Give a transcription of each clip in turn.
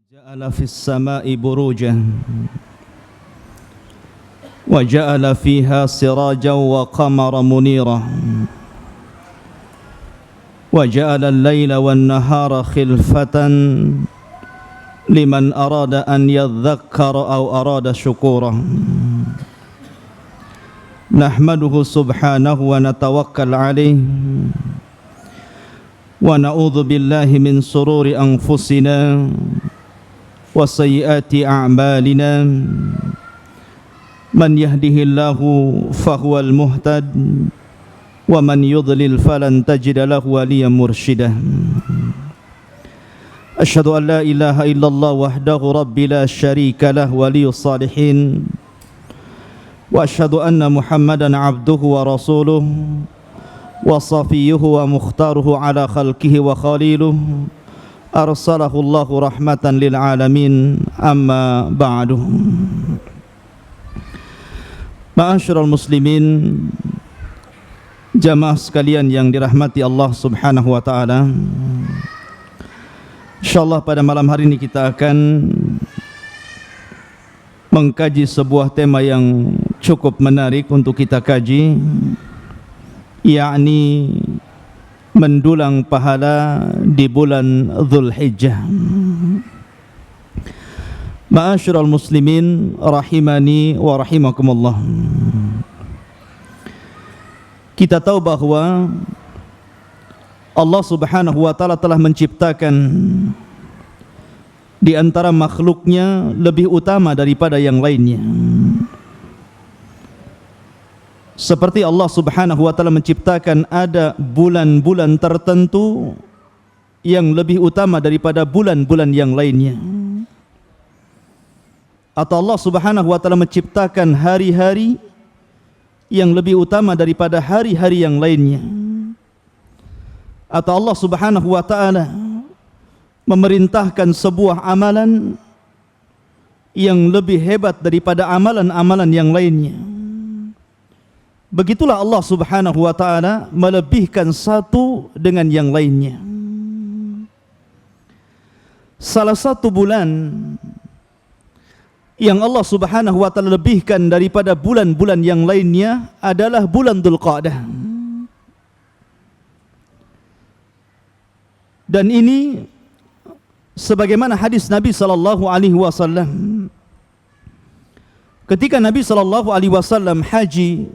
جعل في السماء بروجا وجعل فيها سراجا وقمرا منيرا وجعل الليل والنهار خلفة لمن أراد أن يذكر أو أراد شكورا نحمده سبحانه ونتوكل عليه ونعوذ بالله من شرور أنفسنا وسيئات أعمالنا من يهده الله فهو المهتد ومن يضلل فلن تجد له وليا مرشدا أشهد أن لا إله إلا الله وحده ربي لا شريك له ولي الصالحين وأشهد أن محمدا عبده ورسوله وصفيه ومختاره على خلقه وخليله أرسله الله رحمة للعالمين أما بعد Ma'asyiral muslimin, jamaah sekalian yang dirahmati Allah Subhanahu wa taala. Insyaallah pada malam hari ini kita akan mengkaji sebuah tema yang cukup menarik untuk kita kaji, yakni mendulang pahala di bulan Dzulhijjah. Ma'asyiral muslimin rahimani wa rahimakumullah. Kita tahu bahwa Allah Subhanahu wa taala telah menciptakan di antara makhluknya lebih utama daripada yang lainnya. Seperti Allah Subhanahu wa taala menciptakan ada bulan-bulan tertentu yang lebih utama daripada bulan-bulan yang lainnya. Atau Allah Subhanahu wa taala menciptakan hari-hari yang lebih utama daripada hari-hari yang lainnya. Atau Allah Subhanahu wa taala memerintahkan sebuah amalan yang lebih hebat daripada amalan-amalan yang lainnya. Begitulah Allah Subhanahu wa taala melebihkan satu dengan yang lainnya. Salah satu bulan yang Allah Subhanahu wa taala lebihkan daripada bulan-bulan yang lainnya adalah bulan Dzulqa'dah. Dan ini sebagaimana hadis Nabi sallallahu alaihi wasallam ketika Nabi sallallahu alaihi wasallam haji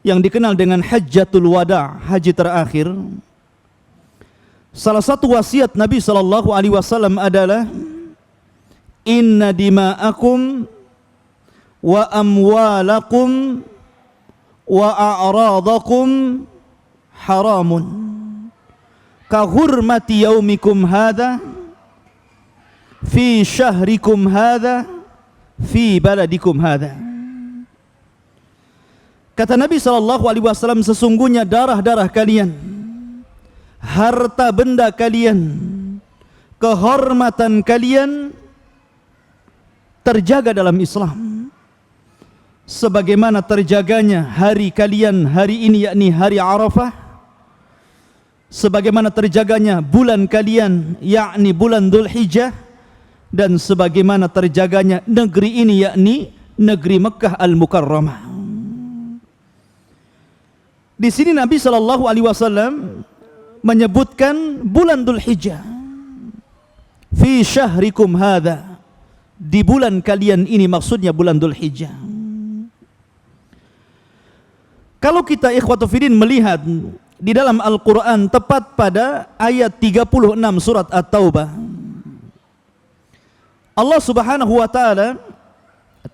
yang dikenal dengan Hajjatul Wada', haji terakhir, salah satu wasiat Nabi sallallahu alaihi wasallam adalah inna dima'akum wa amwalakum wa a'radakum haramun ka hurmati yaumikum hadha fi syahrikum hadha fi baladikum hadha. Kata Nabi SAW, sesungguhnya darah-darah kalian, harta benda kalian, kehormatan kalian terjaga dalam Islam sebagaimana terjaganya hari kalian hari ini, yakni hari Arafah, sebagaimana terjaganya bulan kalian, yakni bulan Dzulhijjah, dan sebagaimana terjaganya negeri ini, yakni negeri Mekkah Al-Mukarramah. Di sini Nabi SAW menyebutkan bulan Dzulhijjah, fi syahrikum hadha, di bulan kalian ini, maksudnya bulan Dzulhijjah. Kalau kita ikhwatu fiddin melihat di dalam Al-Quran tepat pada ayat 36 surat At-Taubah, Allah Subhanahu wa taala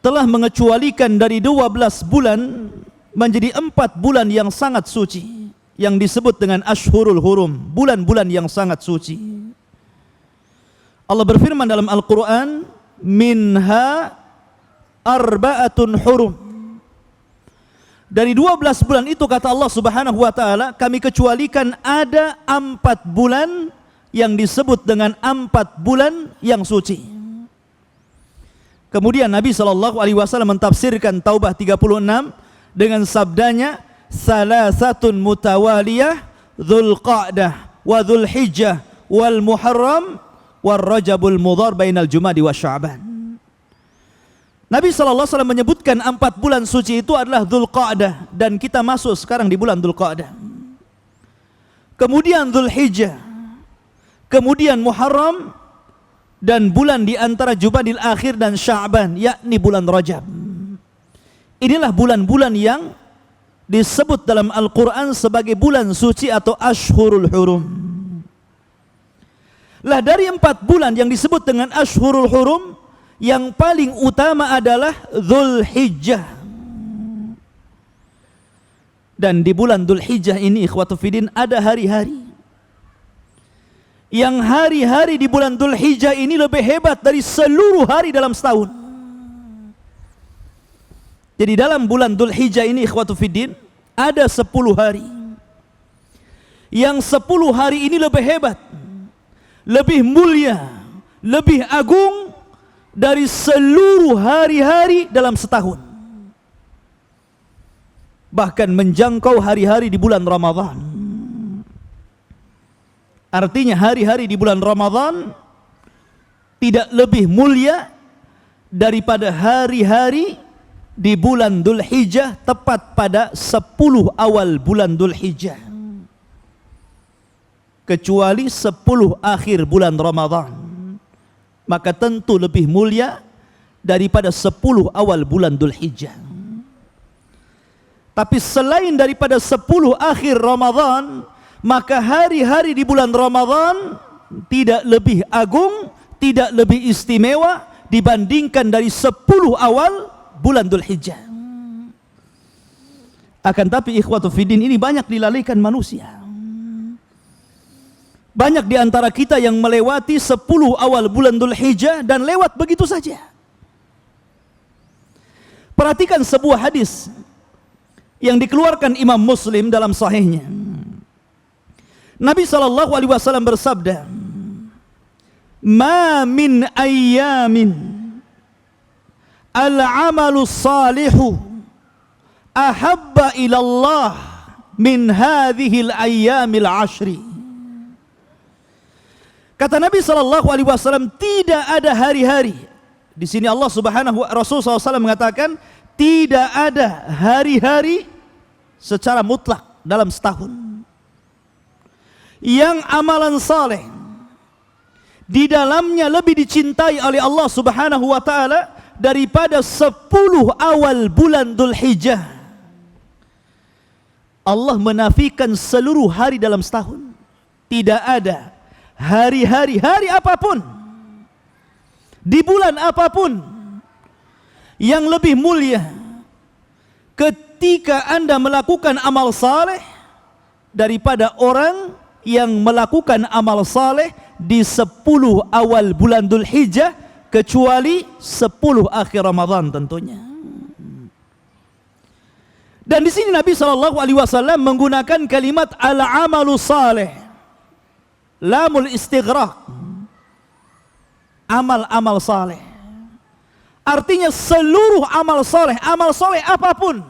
telah mengecualikan dari 12 bulan menjadi 4 bulan yang sangat suci, yang disebut dengan Ashhurul Hurum, bulan-bulan yang sangat suci. Allah berfirman dalam Al-Quran, minha arba'atun hurum. Dari 12 bulan itu, kata Allah Subhanahu wa taala, kami kecualikan ada 4 bulan yang disebut dengan 4 bulan yang suci. Kemudian Nabi SAW mentafsirkan Taubah 36 dengan sabdanya, salasatun mutawaliyah Dzulqa'dah wa Dzulhijjah wal Muharram war Rajabul Mudhar bainal Jumadi wa Sya'ban. Nabi SAW menyebutkan 4 bulan suci itu adalah Dzulqa'dah, dan kita masuk sekarang di bulan Dzulqa'dah. Kemudian Dzulhijjah, kemudian Muharram, dan bulan di antara Jumadil Akhir dan Sya'ban, yakni bulan Rajab. Inilah bulan-bulan yang disebut dalam Al-Quran sebagai bulan suci atau Ashhurul Hurum. Lah dari 4 bulan yang disebut dengan Ashhurul Hurum, yang paling utama adalah Dzulhijjah. Dan di bulan Dzulhijjah ini, ikhwatu fiddin, ada hari-hari. Yang hari-hari di bulan Dzulhijjah ini lebih hebat dari seluruh hari dalam setahun. Jadi dalam bulan Dzulhijjah ini, ikhwatu fiddin, ada 10 hari. Yang 10 hari ini lebih hebat, lebih mulia, lebih agung dari seluruh hari-hari dalam setahun. Bahkan menjangkau hari-hari di bulan Ramadan. Artinya hari-hari di bulan Ramadan tidak lebih mulia daripada hari-hari di bulan Dzulhijjah, tepat pada 10 awal bulan Dzulhijjah, kecuali 10 akhir bulan Ramadan, maka tentu lebih mulia daripada 10 awal bulan Dzulhijjah. Tapi selain daripada 10 akhir Ramadan, maka hari-hari di bulan Ramadan tidak lebih agung, tidak lebih istimewa dibandingkan dari 10 awal bulan Dzulhijjah. Akan tapi ikhwatu fiddin, ini banyak dilalaikan manusia. Banyak di antara kita yang melewati 10 awal bulan Dzulhijjah dan lewat begitu saja. Perhatikan sebuah hadis yang dikeluarkan Imam Muslim dalam sahihnya. Nabi SAW bersabda, "Ma min ayyamin al-amalu salihu ahabba ila Allah min hadhil ayyamil ashri." Kata Nabi SAW, tidak ada hari-hari. Di sini Allah Rasul SAW mengatakan, tidak ada hari-hari secara mutlak dalam setahun yang amalan saleh di dalamnya lebih dicintai oleh Allah Subhanahu wa taala daripada 10 awal bulan Dzulhijjah. Allah menafikan seluruh hari dalam setahun. Tidak ada hari-hari apapun di bulan apapun yang lebih mulia ketika Anda melakukan amal saleh daripada orang yang melakukan amal saleh di 10 awal bulan Dzulhijjah, kecuali 10 akhir Ramadan tentunya. Dan di sini Nabi SAW menggunakan kalimat al-amalu saleh, lamul istighraq, amal-amal saleh. Artinya seluruh amal saleh apapun.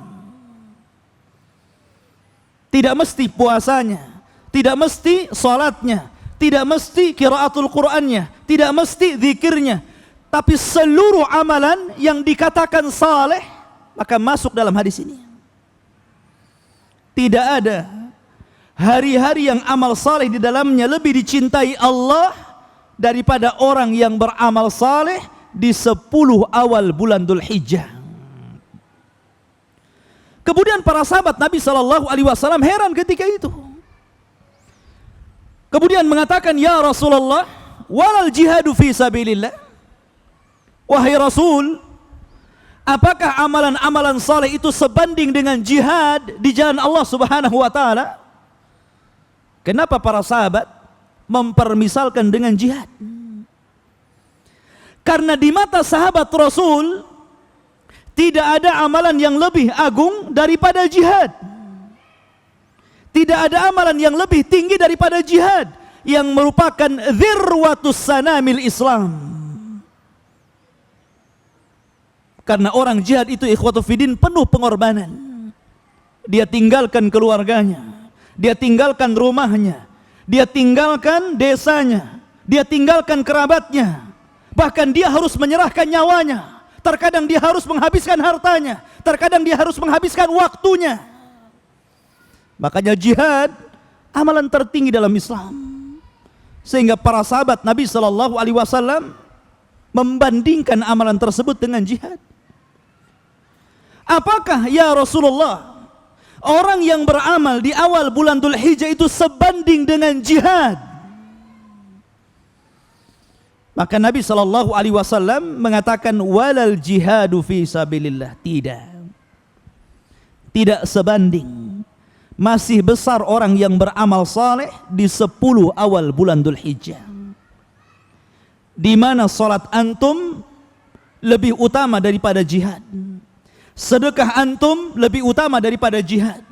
Tidak mesti puasanya, tidak mesti salatnya, tidak mesti qiraatul Qur'annya, tidak mesti zikirnya, tapi seluruh amalan yang dikatakan saleh maka masuk dalam hadis ini. Tidak ada hari-hari yang amal saleh di dalamnya lebih dicintai Allah daripada orang yang beramal saleh di 10 awal bulan Dzulhijjah. Kemudian para sahabat Nabi SAW heran ketika itu. Kemudian mengatakan, "Ya Rasulullah, walal jihadu fi sabilillah." Wahai Rasul, apakah amalan-amalan saleh itu sebanding dengan jihad di jalan Allah Subhanahu wa taala? Kenapa para sahabat mempermisalkan dengan jihad? Karena di mata sahabat Rasul tidak ada amalan yang lebih agung daripada jihad. Tidak ada amalan yang lebih tinggi daripada jihad, yang merupakan dzirwatus sanamil Islam. Karena orang jihad itu ikhwatu fiddin penuh pengorbanan. Dia tinggalkan keluarganya, dia tinggalkan rumahnya, dia tinggalkan desanya, dia tinggalkan kerabatnya, bahkan dia harus menyerahkan nyawanya. Terkadang dia harus menghabiskan hartanya, terkadang dia harus menghabiskan waktunya. Makanya jihad amalan tertinggi dalam Islam. Sehingga para sahabat Nabi sallallahu alaihi wasallam membandingkan amalan tersebut dengan jihad. Apakah ya Rasulullah, orang yang beramal di awal bulan Dzulhijjah itu sebanding dengan jihad? Maka Nabi sallallahu alaihi wasallam mengatakan walal jihadu fi sabilillah, tidak sebanding. Masih besar orang yang beramal saleh di 10 awal bulan Dzulhijjah, di mana salat antum lebih utama daripada jihad, sedekah antum lebih utama daripada jihad,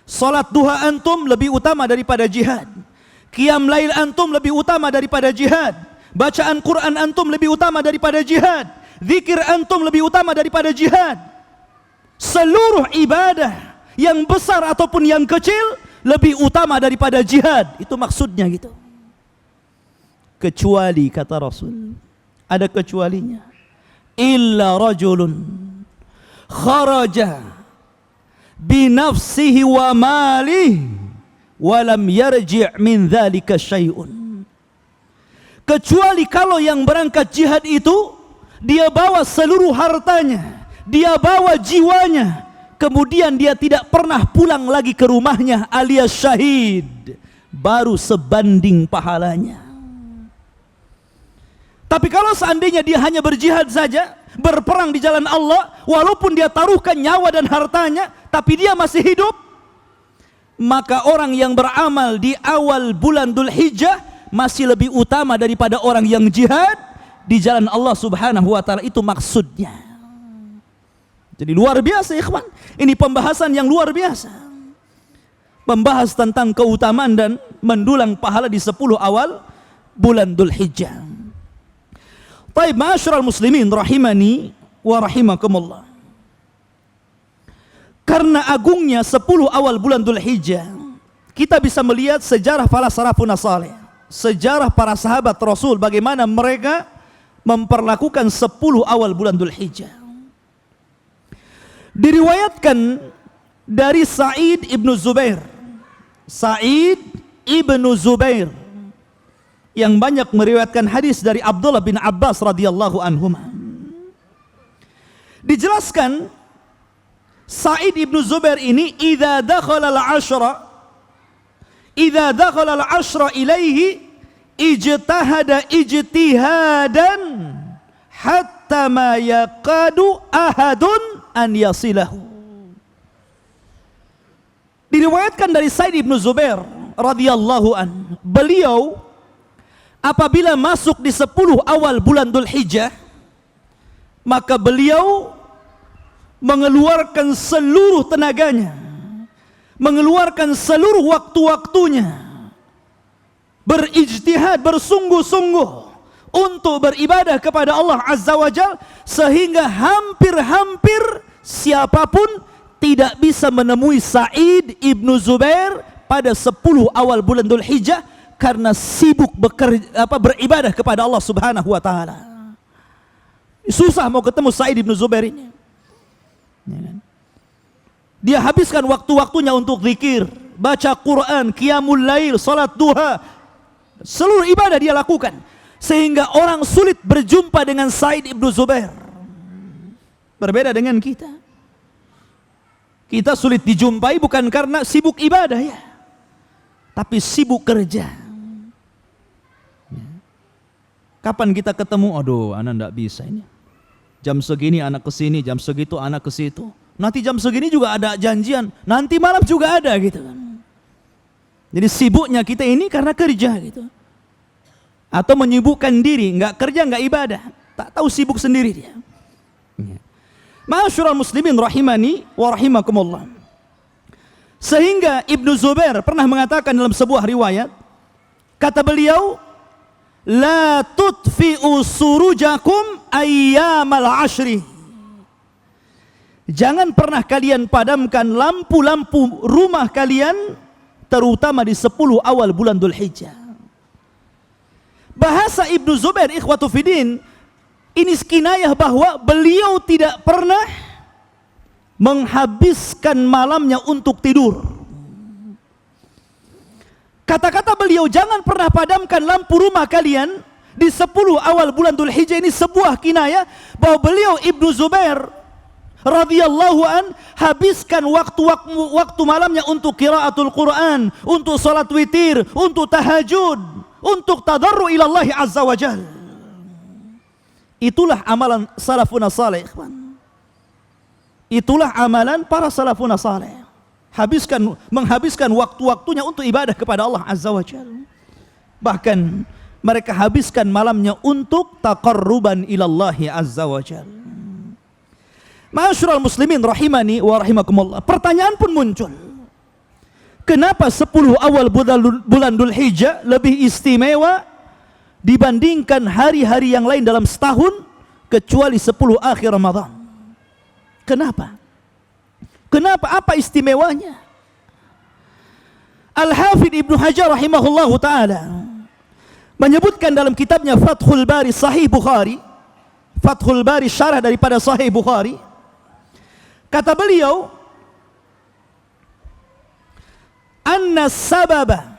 salat duha antum lebih utama daripada jihad, qiyam lail antum lebih utama daripada jihad, bacaan Quran antum lebih utama daripada jihad, zikir antum lebih utama daripada jihad. Seluruh ibadah yang besar ataupun yang kecil lebih utama daripada jihad. Itu maksudnya gitu. Kecuali, kata Rasul, ada kecualinya. Illa rajulun kharaja binafsihi wa malih walam yarji' min dhalika syai'un. Kecuali kalau yang berangkat jihad itu dia bawa seluruh hartanya, dia bawa jiwanya, kemudian dia tidak pernah pulang lagi ke rumahnya alias syahid, baru sebanding pahalanya. Tapi kalau seandainya dia hanya berjihad saja, berperang di jalan Allah, walaupun dia taruhkan nyawa dan hartanya, tapi dia masih hidup, maka orang yang beramal di awal bulan Dzulhijjah masih lebih utama daripada orang yang jihad di jalan Allah Subhanahu wa taala. Itu maksudnya. Jadi luar biasa ikhwan. Ini pembahasan yang luar biasa. Membahas tentang keutamaan dan mendulang pahala di 10 awal bulan Dzulhijjah. Baik, ma'asyiral muslimin rahimani wa rahimakumullah. Karena agungnya 10 awal bulan Dzulhijjah, kita bisa melihat sejarah para salafun saleh, sejarah para sahabat Rasul, bagaimana mereka memperlakukan 10 awal bulan Dzulhijjah. Diriwayatkan dari Sa'id ibnu Zubair, Sa'id ibnu Zubair yang banyak meriwayatkan hadis dari Abdullah bin Abbas radhiyallahu anhuma. Dijelaskan Sa'id ibnu Zubair ini idza dakhala al-ashra ilaihi ijtahada ijtihadan hatta ma yaqadu ahadun an yasilahu. Diriwayatkan dari Sa'id ibnu Zubair radhiyallahu an, beliau apabila masuk di 10 awal bulan Dzulhijjah, maka beliau mengeluarkan seluruh tenaganya, mengeluarkan seluruh waktu-waktunya, berijtihad, bersungguh-sungguh untuk beribadah kepada Allah Azza wa Jalla, sehingga hampir-hampir siapapun tidak bisa menemui Sa'id ibnu Zubair pada 10 awal bulan Dzulhijjah karena sibuk beribadah kepada Allah Subhanahu wa taala. Susah mau ketemu Sa'id ibnu Zubair ini. Dia habiskan waktu-waktunya untuk zikir, baca Quran, qiyamul lail, salat duha, seluruh ibadah dia lakukan, sehingga orang sulit berjumpa dengan Sa'id ibnu Zubair. Berbeda dengan kita. Kita sulit dijumpai bukan karena sibuk ibadah ya, tapi sibuk kerja. Kapan kita ketemu? Aduh, anak enggak bisa ini. Jam segini anak kesini, jam segitu anak ke situ. Nanti jam segini juga ada janjian, nanti malam juga ada gitu kan. Jadi sibuknya kita ini karena kerja gitu. Atau menyibukkan diri, enggak kerja enggak ibadah, tak tahu sibuk sendiri dia. Ma'asyiral muslimin rahimani wa rahimakumullah. Sehingga Ibnu Zubair pernah mengatakan dalam sebuah riwayat, kata beliau, la tutfi'u surujakum ayyamal ashri. Jangan pernah kalian padamkan lampu-lampu rumah kalian, terutama di 10 awal bulan Dzulhijjah. Bahasa Ibnu Zubair ikhwatu fiddin ini kinayah bahwa beliau tidak pernah menghabiskan malamnya untuk tidur. Kata-kata beliau, jangan pernah padamkan lampu rumah kalian di 10 awal bulan Dzulhijjah, ini sebuah kinayah bahwa beliau Ibnu Zubair radhiyallahu an habiskan waktu malamnya untuk qiraatul Quran, untuk salat witir, untuk tahajud, untuk tadarru ila Allah azza wa jalla. Itulah amalan salafun salih, ikhwan. Itulah amalan para salafun salih. Menghabiskan waktu-waktunya untuk ibadah kepada Allah azza wa jalla. Bahkan mereka habiskan malamnya untuk taqarruban ila Allah azza wa jalla. Ma'asyiral muslimin rahimani wa rahimakumullah. Pertanyaan pun muncul. Kenapa 10 awal bulan Dzulhijjah lebih istimewa dibandingkan hari-hari yang lain dalam setahun kecuali 10 akhir Ramadan? Kenapa? Kenapa? Apa istimewanya? Al-Hafidz Ibnu Hajar rahimahullahu taala menyebutkan dalam kitabnya Fathul Bari Sahih Bukhari, Fathul Bari syarah daripada Sahih Bukhari, kata beliau, anna sababa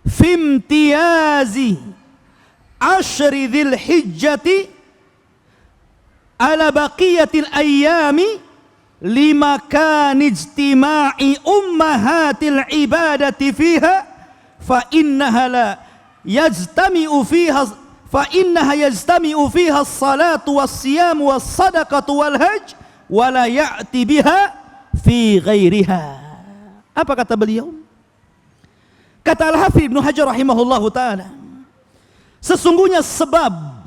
fi imtiyazi ashri dzil hijjati ala baqiyatil ayyami limakan ijtima'i ummahatil ibadati fiha fa innaha la yajtami'u fiha as-salatu was-siyamu was-sadaqatu wal-hajj wa la ya'ti biha fi ghairiha. Apa kata beliau? Kata Al-Hafidz Ibnu Hajar rahimahullahu taala, sesungguhnya sebab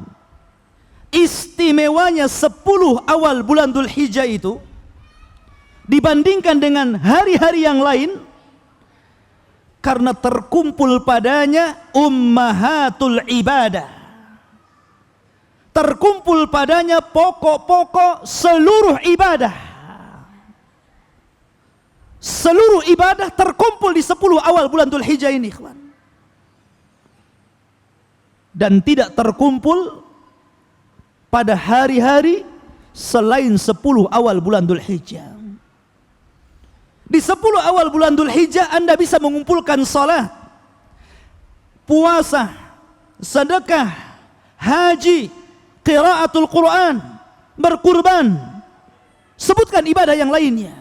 istimewanya 10 awal bulan Dzulhijjah itu dibandingkan dengan hari-hari yang lain karena terkumpul padanya ummahatul ibadah, terkumpul padanya pokok-pokok seluruh ibadah. Seluruh ibadah terkumpul di 10 awal bulan Dzulhijjah ini, ikhwan. Dan tidak terkumpul pada hari-hari selain 10 awal bulan Dzulhijjah. Di 10 awal bulan Dzulhijjah Anda bisa mengumpulkan salat, puasa, sedekah, haji, qiraatul Quran, berkurban. Sebutkan ibadah yang lainnya.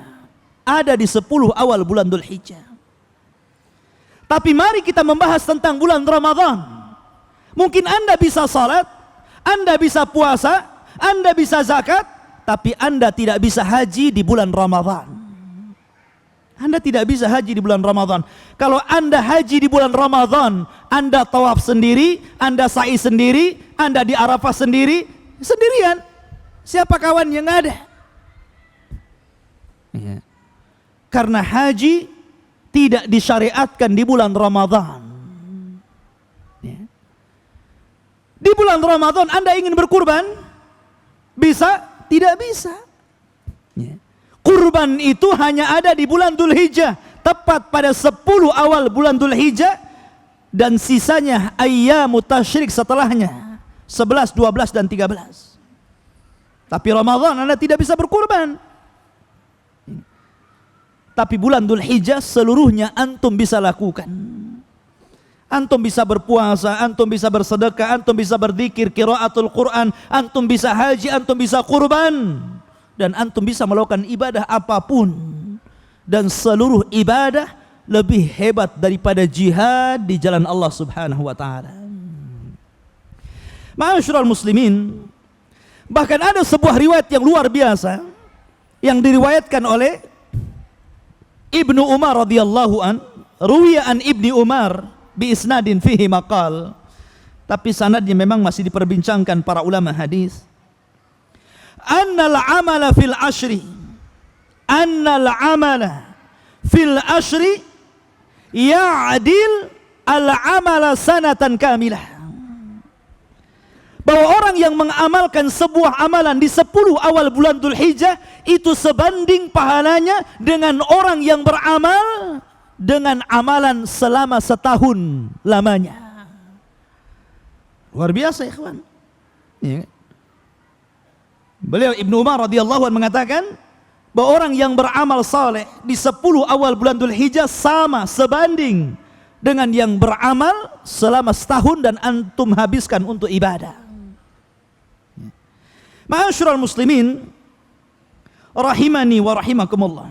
Ada di 10 awal bulan Dzulhijjah. Tapi mari kita membahas tentang bulan Ramadan. Mungkin Anda bisa salat, Anda bisa puasa, Anda bisa zakat, tapi Anda tidak bisa haji di bulan Ramadan. Anda tidak bisa haji di bulan Ramadan. Kalau Anda haji di bulan Ramadan, Anda tawaf sendiri, Anda sa'i sendiri, Anda di Arafah sendiri, sendirian. Siapa kawan yang ada? Ya. Karena haji tidak disyariatkan di bulan Ramadan. Ya. Di bulan Ramadan Anda ingin berkurban? Bisa? Tidak bisa. Ya. Kurban itu hanya ada di bulan Dzulhijjah, tepat pada 10 awal bulan Dzulhijjah, dan sisanya ayyamut tasyrik setelahnya, 11, 12 dan 13. Tapi Ramadan Anda tidak bisa berkurban. Tapi bulan Dzulhijjah seluruhnya antum bisa lakukan. Antum bisa berpuasa, antum bisa bersedekah, antum bisa berzikir, qiraatul Quran, antum bisa haji, antum bisa kurban. Dan antum bisa melakukan ibadah apapun. Dan seluruh ibadah lebih hebat daripada jihad di jalan Allah subhanahu wa ta'ala. Ma'asyiral muslimin, bahkan ada sebuah riwayat yang luar biasa yang diriwayatkan oleh Ibnu Umar radhiyallahu an, ruwiya an Ibni Umar bi isnadin fihi maqal. Tapi sanadnya memang masih diperbincangkan para ulama hadis. Annal amala fil ashri ya'dil al amala sanatan kamilah. Bahwa orang yang mengamalkan sebuah amalan di 10 awal bulan Dzulhijjah itu sebanding pahalanya dengan orang yang beramal dengan amalan selama setahun lamanya. Luar biasa ikhwan. Ya. Beliau Ibnu Umar radhiyallahu anhu mengatakan bahwa orang yang beramal saleh di 10 awal bulan Dzulhijjah sama sebanding dengan yang beramal selama setahun dan antum habiskan untuk ibadah. Ma'asyiral muslimin rahimani wa rahimakumullah.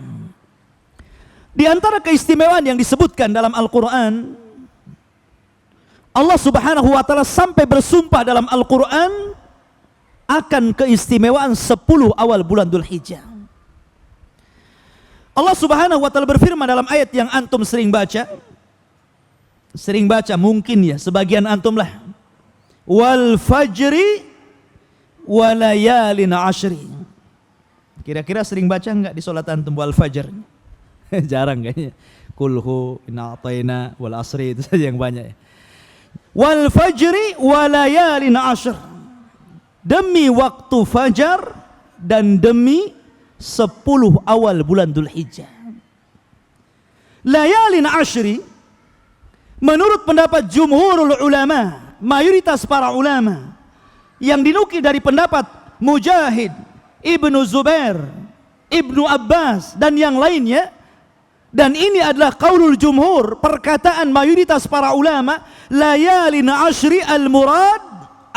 Di antara keistimewaan yang disebutkan dalam Al-Qur'an, Allah Subhanahu wa taala sampai bersumpah dalam Al-Qur'an akan keistimewaan 10 awal bulan Dzulhijjah. Allah Subhanahu wa taala berfirman dalam ayat yang antum sering baca. Sering baca mungkin ya, sebagian antum lah. Wal fajri wa layalin ashri. Kira-kira sering baca enggak di salat antum wal fajr? Jarang kayaknya. Kulhu inna a'tayna wal asri itu saja yang banyak. Wal fajri wa layalin ashr. Demi waktu fajar dan demi 10 awal bulan Dzulhijjah. Layalin ashri menurut pendapat jumhurul ulama, mayoritas para ulama yang dinukil dari pendapat Mujahid, Ibnu Zubair, Ibnu Abbas dan yang lainnya, dan ini adalah qaulul jumhur, perkataan mayoritas para ulama, layalin ashri al-murad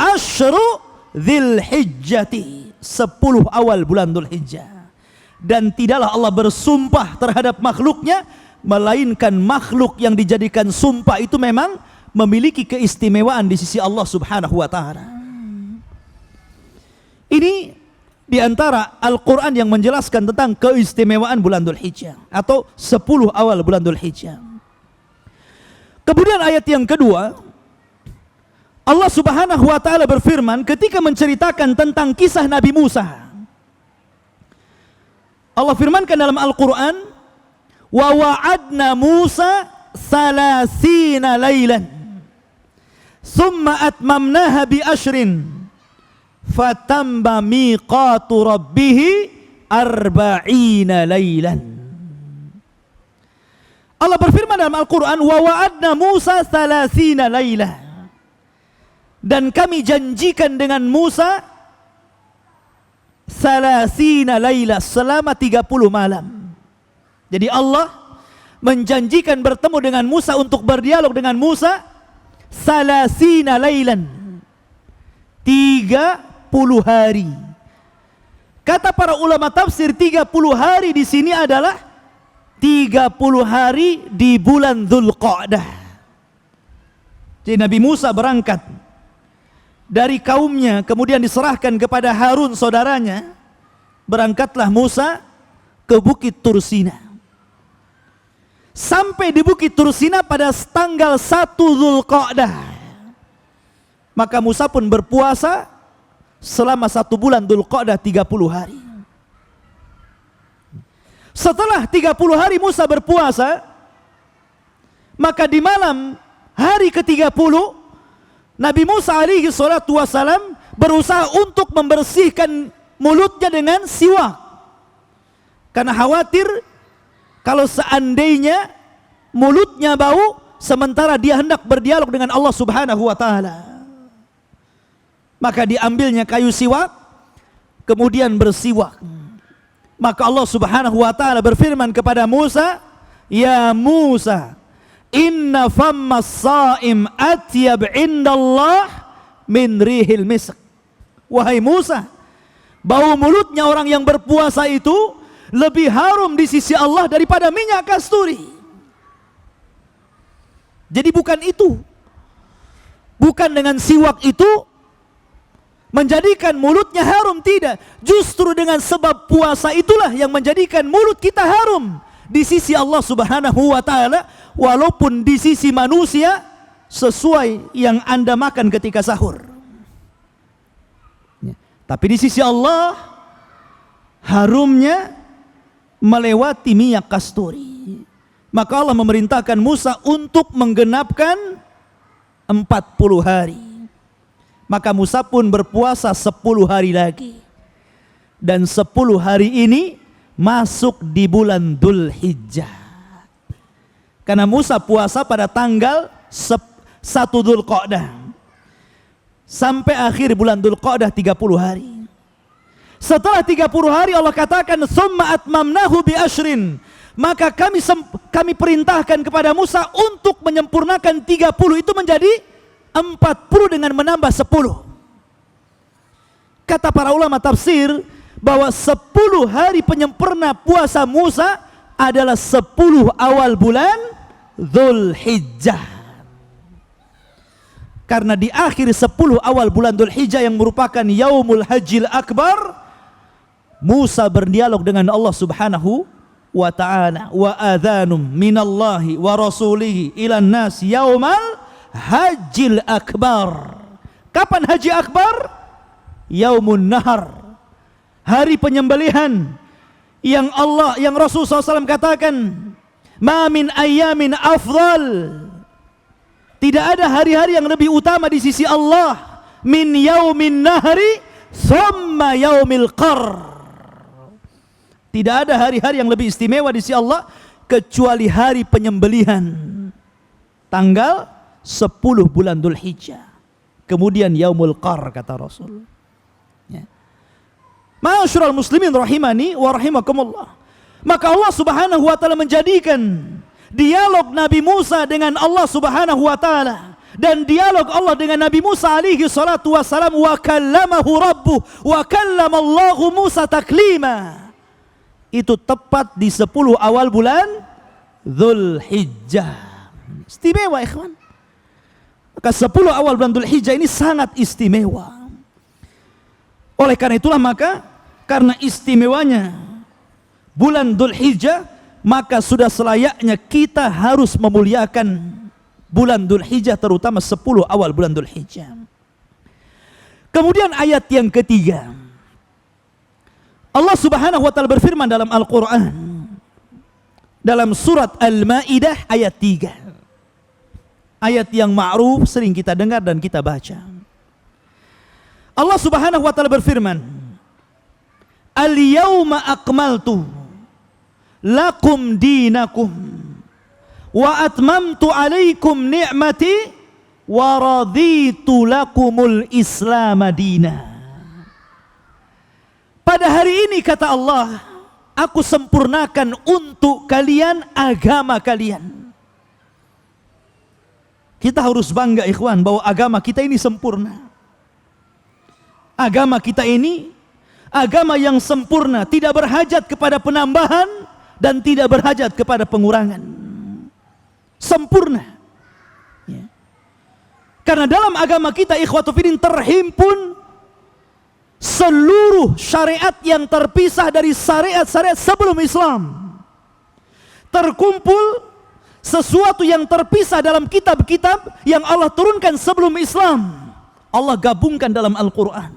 asyru Dzulhijjati, 10 awal bulan Dzulhijjah. Dan tidaklah Allah bersumpah terhadap makhluknya, melainkan makhluk yang dijadikan sumpah itu memang memiliki keistimewaan di sisi Allah Subhanahu wa taala. Ini di antara Al-Qur'an yang menjelaskan tentang keistimewaan bulan Dzulhijjah atau 10 awal bulan Dzulhijjah. Kemudian ayat yang kedua, Allah Subhanahu wa taala berfirman ketika menceritakan tentang kisah Nabi Musa. Allah firmankan dalam Al-Qur'an, "Wa wa'adna Musa 30 lailan, thumma atmamnaha bi ashrin, fatamma miqatu rabbih 40 lailan." Allah berfirman dalam Al-Qur'an, "Wa wa'adna Musa 30 lailan." Dan kami janjikan dengan Musa 30 laila, selama 30 malam. Jadi Allah menjanjikan bertemu dengan Musa untuk berdialog dengan Musa 30 lailan, 30 hari. Kata para ulama tafsir, 30 hari di sini adalah 30 hari di bulan Dzulqa'dah. Jadi Nabi Musa berangkat dari kaumnya, kemudian diserahkan kepada Harun saudaranya. Berangkatlah Musa ke Bukit Tursina. Sampai di Bukit Tursina pada tanggal 1 Dzulqa'dah. Maka Musa pun berpuasa selama 1 bulan Dzulqa'dah 30 hari. Setelah 30 hari Musa berpuasa, maka di malam hari ke-30 Nabi Musa alaihi salatu wasalam berusaha untuk membersihkan mulutnya dengan siwak. Karena khawatir kalau seandainya mulutnya bau sementara dia hendak berdialog dengan Allah Subhanahu wa taala. Maka diambilnya kayu siwak, kemudian bersiwak. Maka Allah Subhanahu wa taala berfirman kepada Musa, "Ya Musa, inna fammas saim atyab indallah min rihil misk." Wahai Musa, bau mulutnya orang yang berpuasa itu lebih harum di sisi Allah daripada minyak kasturi. Jadi bukan itu, bukan dengan siwak itu menjadikan mulutnya harum, tidak. Justru dengan sebab puasa itulah yang menjadikan mulut kita harum di sisi Allah Subhanahu wa taala, walaupun di sisi manusia sesuai yang Anda makan ketika sahur. Tapi di sisi Allah harumnya melewati minyak kasturi. Maka Allah memerintahkan Musa untuk menggenapkan 40 hari. Maka Musa pun berpuasa 10 hari lagi. Dan 10 hari ini masuk di bulan Dzulhijjah. Karena Musa puasa pada tanggal 1 Dzulqa'dah. sampai akhir bulan Dzulqa'dah 30 hari. Setelah 30 hari Allah katakan summa atmamnahu bi asyrin, maka kami perintahkan kepada Musa untuk menyempurnakan 30 itu menjadi 40 dengan menambah 10. Kata para ulama tafsir bahwa 10 hari penyempurna puasa Musa adalah 10 awal bulan Dzulhijjah. Karena di akhir 10 awal bulan Dzulhijjah yang merupakan Yaumul Hajjil Akbar, Musa berdialog dengan Allah Subhanahu wa ta'ala, wa adhanum minallahi wa rasulihi ilan nas yaumal hajjil akbar. Kapan haji akbar? Yaumun nahar, hari penyembelihan, yang Rasul SAW katakan, ma min ayyamin afdal, tidak ada hari-hari yang lebih utama di sisi Allah min yaumin nahri thumma yaumil qar. Tidak ada hari-hari yang lebih istimewa di sisi Allah kecuali hari penyembelihan, tanggal 10 bulan Dzulhijjah, kemudian Yaumul Qar, kata Rasul. Ya. Ma'asyiral muslimin rahimani wa rahimakumullah. Maka Allah Subhanahu wa taala menjadikan dialog Nabi Musa dengan Allah Subhanahu wa taala dan dialog Allah dengan Nabi Musa alaihi salatu wassalam, wa kallamahu rabbuh wa kallamallahu Musa taklima, itu tepat di 10 awal bulan Dzulhijjah. Istimewa ikhwan. Maka 10 awal bulan Dzulhijjah ini sangat istimewa. Oleh karena itulah maka karena istimewanya bulan Dzulhijjah, maka sudah selayaknya kita harus memuliakan bulan Dzulhijjah, terutama 10 awal bulan Dzulhijjah. Kemudian ayat yang ketiga, Allah Subhanahu wa taala berfirman dalam Al-Qur'an dalam surat Al-Maidah ayat 3. Ayat yang ma'ruf, sering kita dengar dan kita baca. Allah Subhanahu wa taala berfirman, "Al-yauma akmaltu lakum dinakum wa atmamtu alaikum ni'mati wa raditu lakumul Islam madina." Pada hari ini, kata Allah, aku sempurnakan untuk kalian agama kalian. Kita harus bangga ikhwan bahwa agama kita ini sempurna. Agama kita ini agama yang sempurna, tidak berhajat kepada penambahan dan tidak berhajat kepada pengurangan. Sempurna. Ya. Karena dalam agama kita ikhwatu fiddin terhimpun seluruh syariat yang terpisah dari syariat-syariat sebelum Islam. Terkumpul sesuatu yang terpisah dalam kitab-kitab yang Allah turunkan sebelum Islam, Allah gabungkan dalam Al-Quran.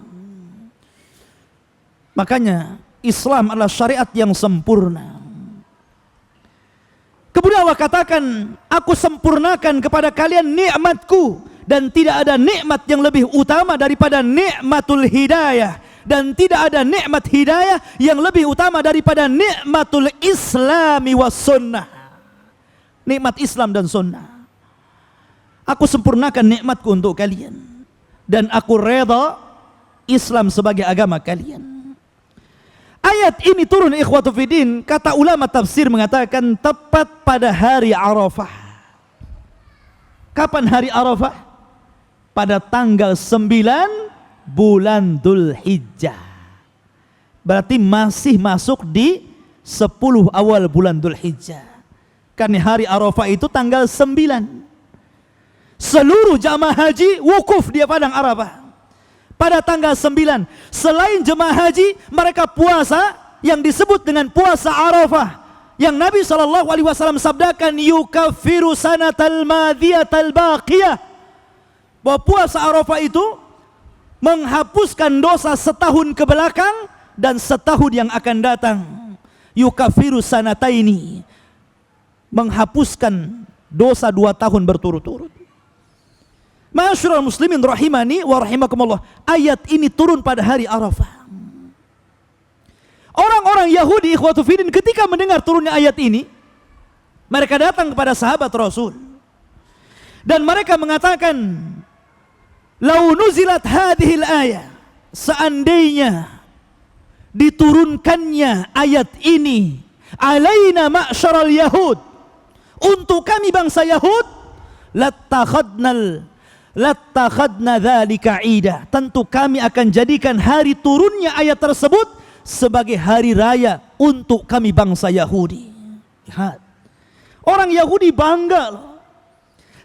Makanya Islam adalah syariat yang sempurna. Kemudian Allah katakan, aku sempurnakan kepada kalian nikmatku, dan tidak ada nikmat yang lebih utama daripada nikmatul hidayah, dan tidak ada nikmat hidayah yang lebih utama daripada nikmatul islami was sunnah. Nikmat Islam dan sunnah. Aku sempurnakan nikmatku untuk kalian, dan aku reda Islam sebagai agama kalian. Ayat ini turun ikhwatu fiddin, kata ulama tafsir mengatakan tepat pada hari Arafah. Kapan hari Arafah? Pada tanggal 9 bulan Dzulhijjah. Berarti masih masuk di 10 awal bulan Dzulhijjah. Karena hari Arafah itu tanggal 9. Seluruh jamaah haji wukuf di padang Arafah pada tanggal 9. Selain jemaah haji, mereka puasa yang disebut dengan puasa Arafah, yang Nabi SAW sabdakan, yukaffiru sanatal madhiyatal baqiyah, bahwa puasa Arafah itu menghapuskan dosa setahun ke belakang dan setahun yang akan datang. Yukaffiru sanataini, menghapuskan dosa 2 tahun berturut-turut. Ma'asyiral muslimin rahimani wa rahimakumullah, ayat ini turun pada hari Arafah. Orang-orang Yahudi ikhwatu fiddin ketika mendengar turunnya ayat ini, mereka datang kepada sahabat Rasul dan mereka mengatakan, lau nuzilat hadhil ayah, seandainya diturunkannya ayat ini alaina ma'syaral yahud, untuk kami bangsa Yahud, lattakhadna dzalika ida, tentu kami akan jadikan hari turunnya ayat tersebut sebagai hari raya untuk kami bangsa Yahudi. Lihat, orang Yahudi bangga loh.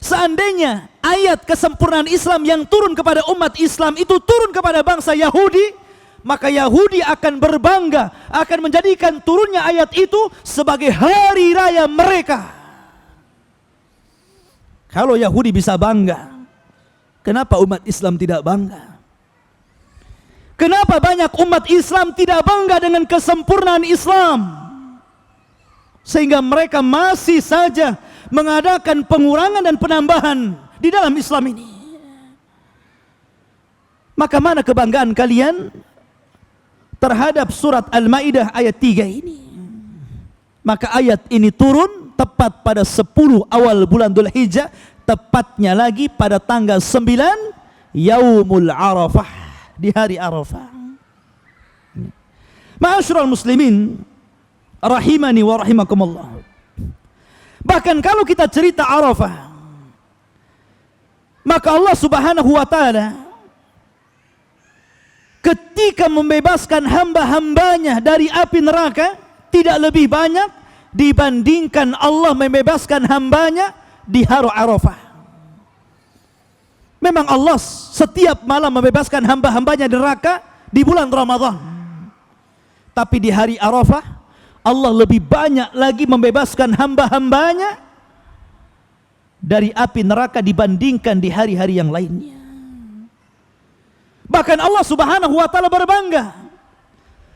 Seandainya ayat kesempurnaan Islam yang turun kepada umat Islam itu turun kepada bangsa Yahudi, maka Yahudi akan berbangga, akan menjadikan turunnya ayat itu sebagai hari raya mereka. Kalau Yahudi bisa bangga, kenapa umat Islam tidak bangga? Kenapa banyak umat Islam tidak bangga dengan kesempurnaan Islam, sehingga mereka masih saja mengadakan pengurangan dan penambahan di dalam Islam ini? Maka mana kebanggaan kalian terhadap surat Al-Maidah ayat 3 ini? Maka ayat ini turun tepat pada 10 awal bulan Dzulhijjah, tepatnya lagi pada tanggal 9 Yaumul Arafah, di hari Arafah. Ma'asyiral muslimin rahimani wa rahimakumullah. Bahkan kalau kita cerita Arafah, maka Allah Subhanahu wa ta'ala ketika membebaskan hamba-hambanya dari api neraka tidak lebih banyak dibandingkan Allah membebaskan hambanya di hari Arafah. Memang Allah setiap malam membebaskan hamba-hambanya dari neraka di bulan Ramadan, tapi di hari Arafah Allah lebih banyak lagi membebaskan hamba-hambanya dari api neraka dibandingkan di hari-hari yang lainnya. Bahkan Allah Subhanahu wa ta'ala berbangga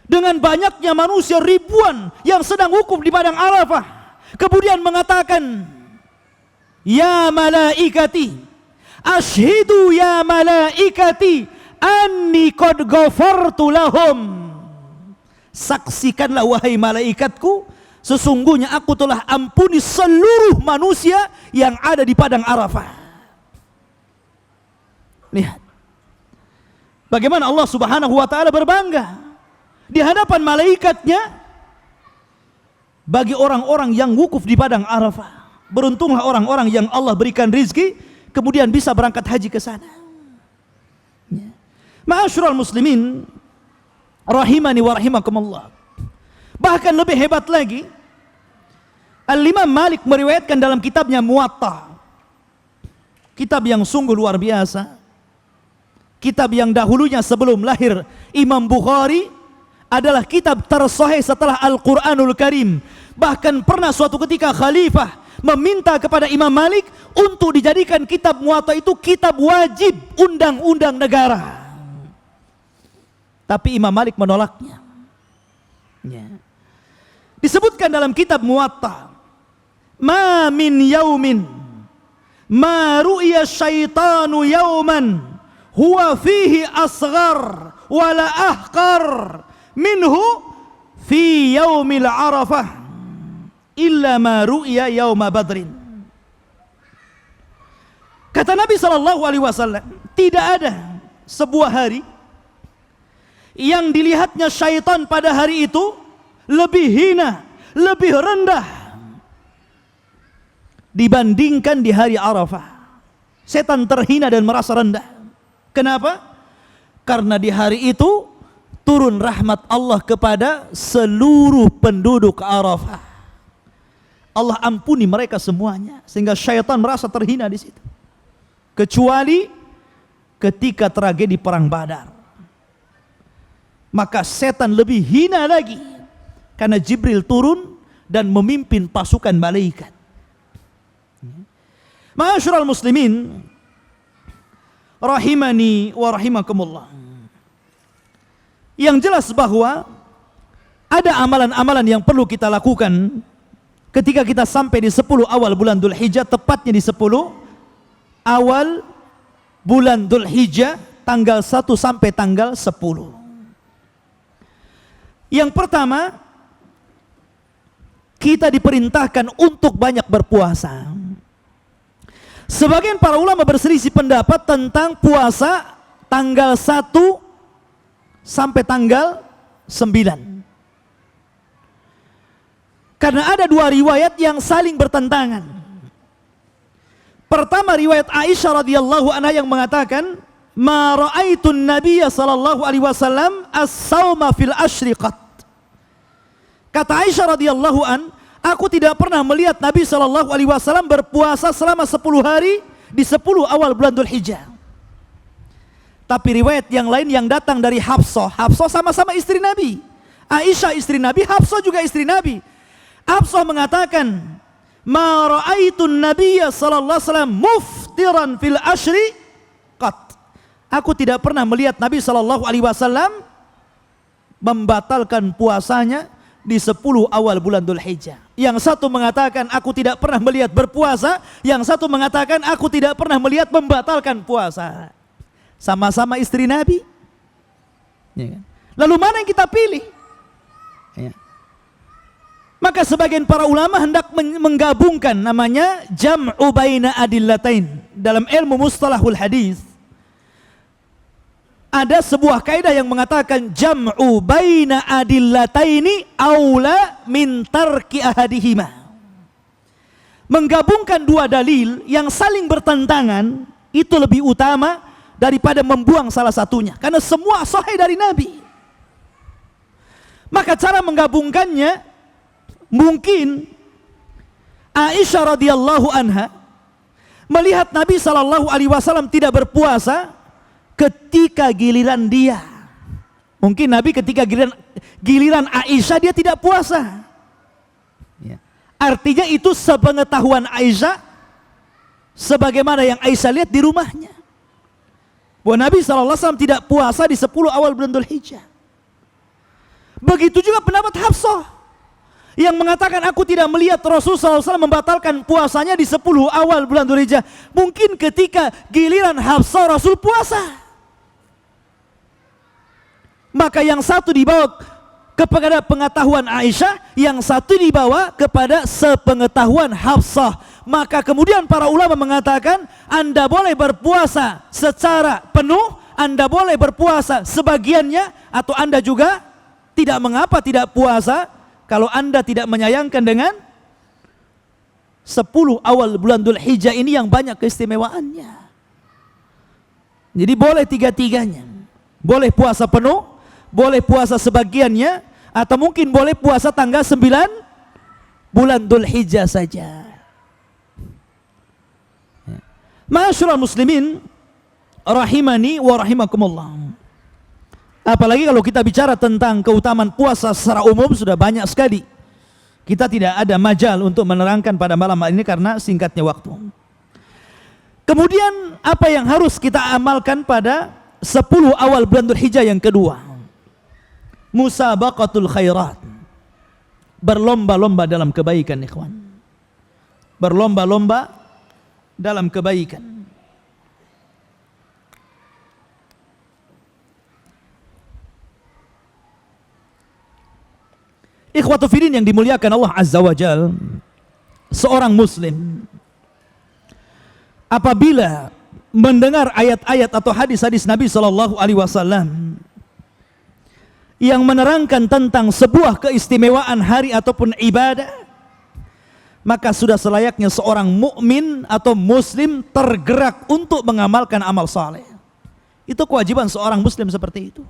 dengan banyaknya manusia ribuan yang sedang wukuf di padang Arafah, kemudian mengatakan, ya malaikati, ashhidu ya malaikati anni qad ghafartu lahum. Saksikanlah wahai malaikatku, sesungguhnya aku telah ampuni seluruh manusia yang ada di padang Arafah. Lihat bagaimana Allah Subhanahu wa ta'ala berbangga di hadapan malaikatnya bagi orang-orang yang wukuf di padang Arafah. Beruntunglah orang-orang yang Allah berikan rizki kemudian bisa berangkat haji ke sana. Ma'asyiral muslimin rahimani wa rahimakumullah. Bahkan lebih hebat lagi, Al-Imam Malik meriwayatkan dalam kitabnya Muwatta, kitab yang sungguh luar biasa, kitab yang dahulunya sebelum lahir Imam Bukhari adalah kitab tersahih setelah Al-Quranul Karim. Bahkan pernah suatu ketika khalifah meminta kepada Imam Malik untuk dijadikan kitab Muwatta itu kitab wajib undang-undang negara, tapi Imam Malik menolaknya. Disebutkan dalam kitab Muwatta, ma min yaumin ma ru'ya syaitanu yauman huwa fihi asghar wala ahqar minhu fi yaumil arafah illa ma ru'ya yauma badrin. Kata Nabi SAW, tidak ada sebuah hari yang dilihatnya syaitan pada hari itu lebih hina, lebih rendah dibandingkan di hari Arafah. Setan terhina dan merasa rendah. Kenapa? Karena di hari itu turun rahmat Allah kepada seluruh penduduk Arafah. Allah ampuni mereka semuanya, sehingga syaitan merasa terhina di situ. Kecuali ketika tragedi perang Badar, maka setan lebih hina lagi karena Jibril turun dan memimpin pasukan malaikat. Ma'asyiral muslimin rahimani wa rahimakumullah. Yang jelas bahwa ada amalan-amalan yang perlu kita lakukan ketika kita sampai di 10 awal bulan Dzulhijjah, tepatnya di 10 awal bulan Dzulhijjah tanggal 1 sampai tanggal 10. Yang pertama, kita diperintahkan untuk banyak berpuasa. Sebagian para ulama berselisih pendapat tentang puasa tanggal 1 sampai tanggal 9. Karena ada dua riwayat yang saling bertentangan. Pertama, riwayat Aisyah radhiyallahu anha yang mengatakan, "Ma ra'aitun nabiyya sallallahu alaihi wasallam as-sauma fil ashriqat." Kata Aisyah radhiyallahu an, aku tidak pernah melihat Nabi sallallahu alaihi wasallam berpuasa selama 10 hari di 10 awal bulan Dzulhijjah. Tapi riwayat yang lain yang datang dari Hafsah, Hafsah sama-sama istri Nabi. Aisyah istri Nabi, Hafsah juga istri Nabi. Hafsah mengatakan, "Ma ra'aitun nabiyya sallallahu alaihi wasallam muftiran fil ashri qat." Aku tidak pernah melihat Nabi sallallahu alaihi wasallam membatalkan puasanya di 10 awal bulan Dzulhijjah. Yang satu mengatakan aku tidak pernah melihat berpuasa, yang satu mengatakan aku tidak pernah melihat membatalkan puasa. Sama-sama istri Nabi. Ya kan? Lalu mana yang kita pilih? Ya. Maka sebagian para ulama hendak menggabungkan, namanya jam'u baina adillatain. Dalam ilmu mustalahul hadis ada sebuah kaidah yang mengatakan jam'u baina adillataini aula min tarki ahadihima. Menggabungkan dua dalil yang saling bertentangan itu lebih utama daripada membuang salah satunya, karena semua sahih dari Nabi. Maka cara menggabungkannya, mungkin Aisyah radhiyallahu anha melihat Nabi sallallahu alaihi wasallam tidak berpuasa ketika giliran dia. Mungkin Nabi ketika giliran Aisyah dia tidak puasa. Ya. Artinya itu sepengetahuan Aisyah, sebagaimana yang Aisyah lihat di rumahnya, bahwa Nabi SAW tidak puasa di 10 awal bulan Dzulhijjah. Begitu juga pendapat Hafsah yang mengatakan aku tidak melihat Rasulullah SAW membatalkan puasanya di 10 awal bulan Dzulhijjah. Mungkin ketika giliran Hafsah Rasul puasa. Maka yang satu dibawa kepada pengetahuan Aisyah, yang satu dibawa kepada sepengetahuan Hafsah. Maka kemudian para ulama mengatakan Anda boleh berpuasa secara penuh, Anda boleh berpuasa sebagiannya, atau Anda juga tidak mengapa tidak puasa kalau Anda tidak menyayangkan dengan 10 awal bulan Dzulhijjah ini yang banyak keistimewaannya. Jadi boleh tiga-tiganya. Boleh puasa penuh, boleh puasa sebagiannya, atau mungkin boleh puasa tanggal 9 bulan Dzulhijjah saja. Ma'asyiral muslimin rahimani wa rahimakumullah. Apalagi kalau kita bicara tentang keutamaan puasa secara umum sudah banyak sekali. Kita tidak ada majal untuk menerangkan pada malam ini karena singkatnya waktu. Kemudian apa yang harus kita amalkan pada 10 awal bulan Dzulhijjah yang kedua? Musabaqatul khairat. Berlomba-lomba dalam kebaikan, ikhwan. Berlomba-lomba dalam kebaikan. Ikhwatu fiddin yang dimuliakan Allah Azza wa Jal, seorang muslim apabila mendengar ayat-ayat atau hadis-hadis Nabi sallallahu alaihi wasallam yang menerangkan tentang sebuah keistimewaan hari ataupun ibadah, maka sudah selayaknya seorang mukmin atau muslim tergerak untuk mengamalkan amal saleh. Itu kewajiban seorang muslim seperti itu.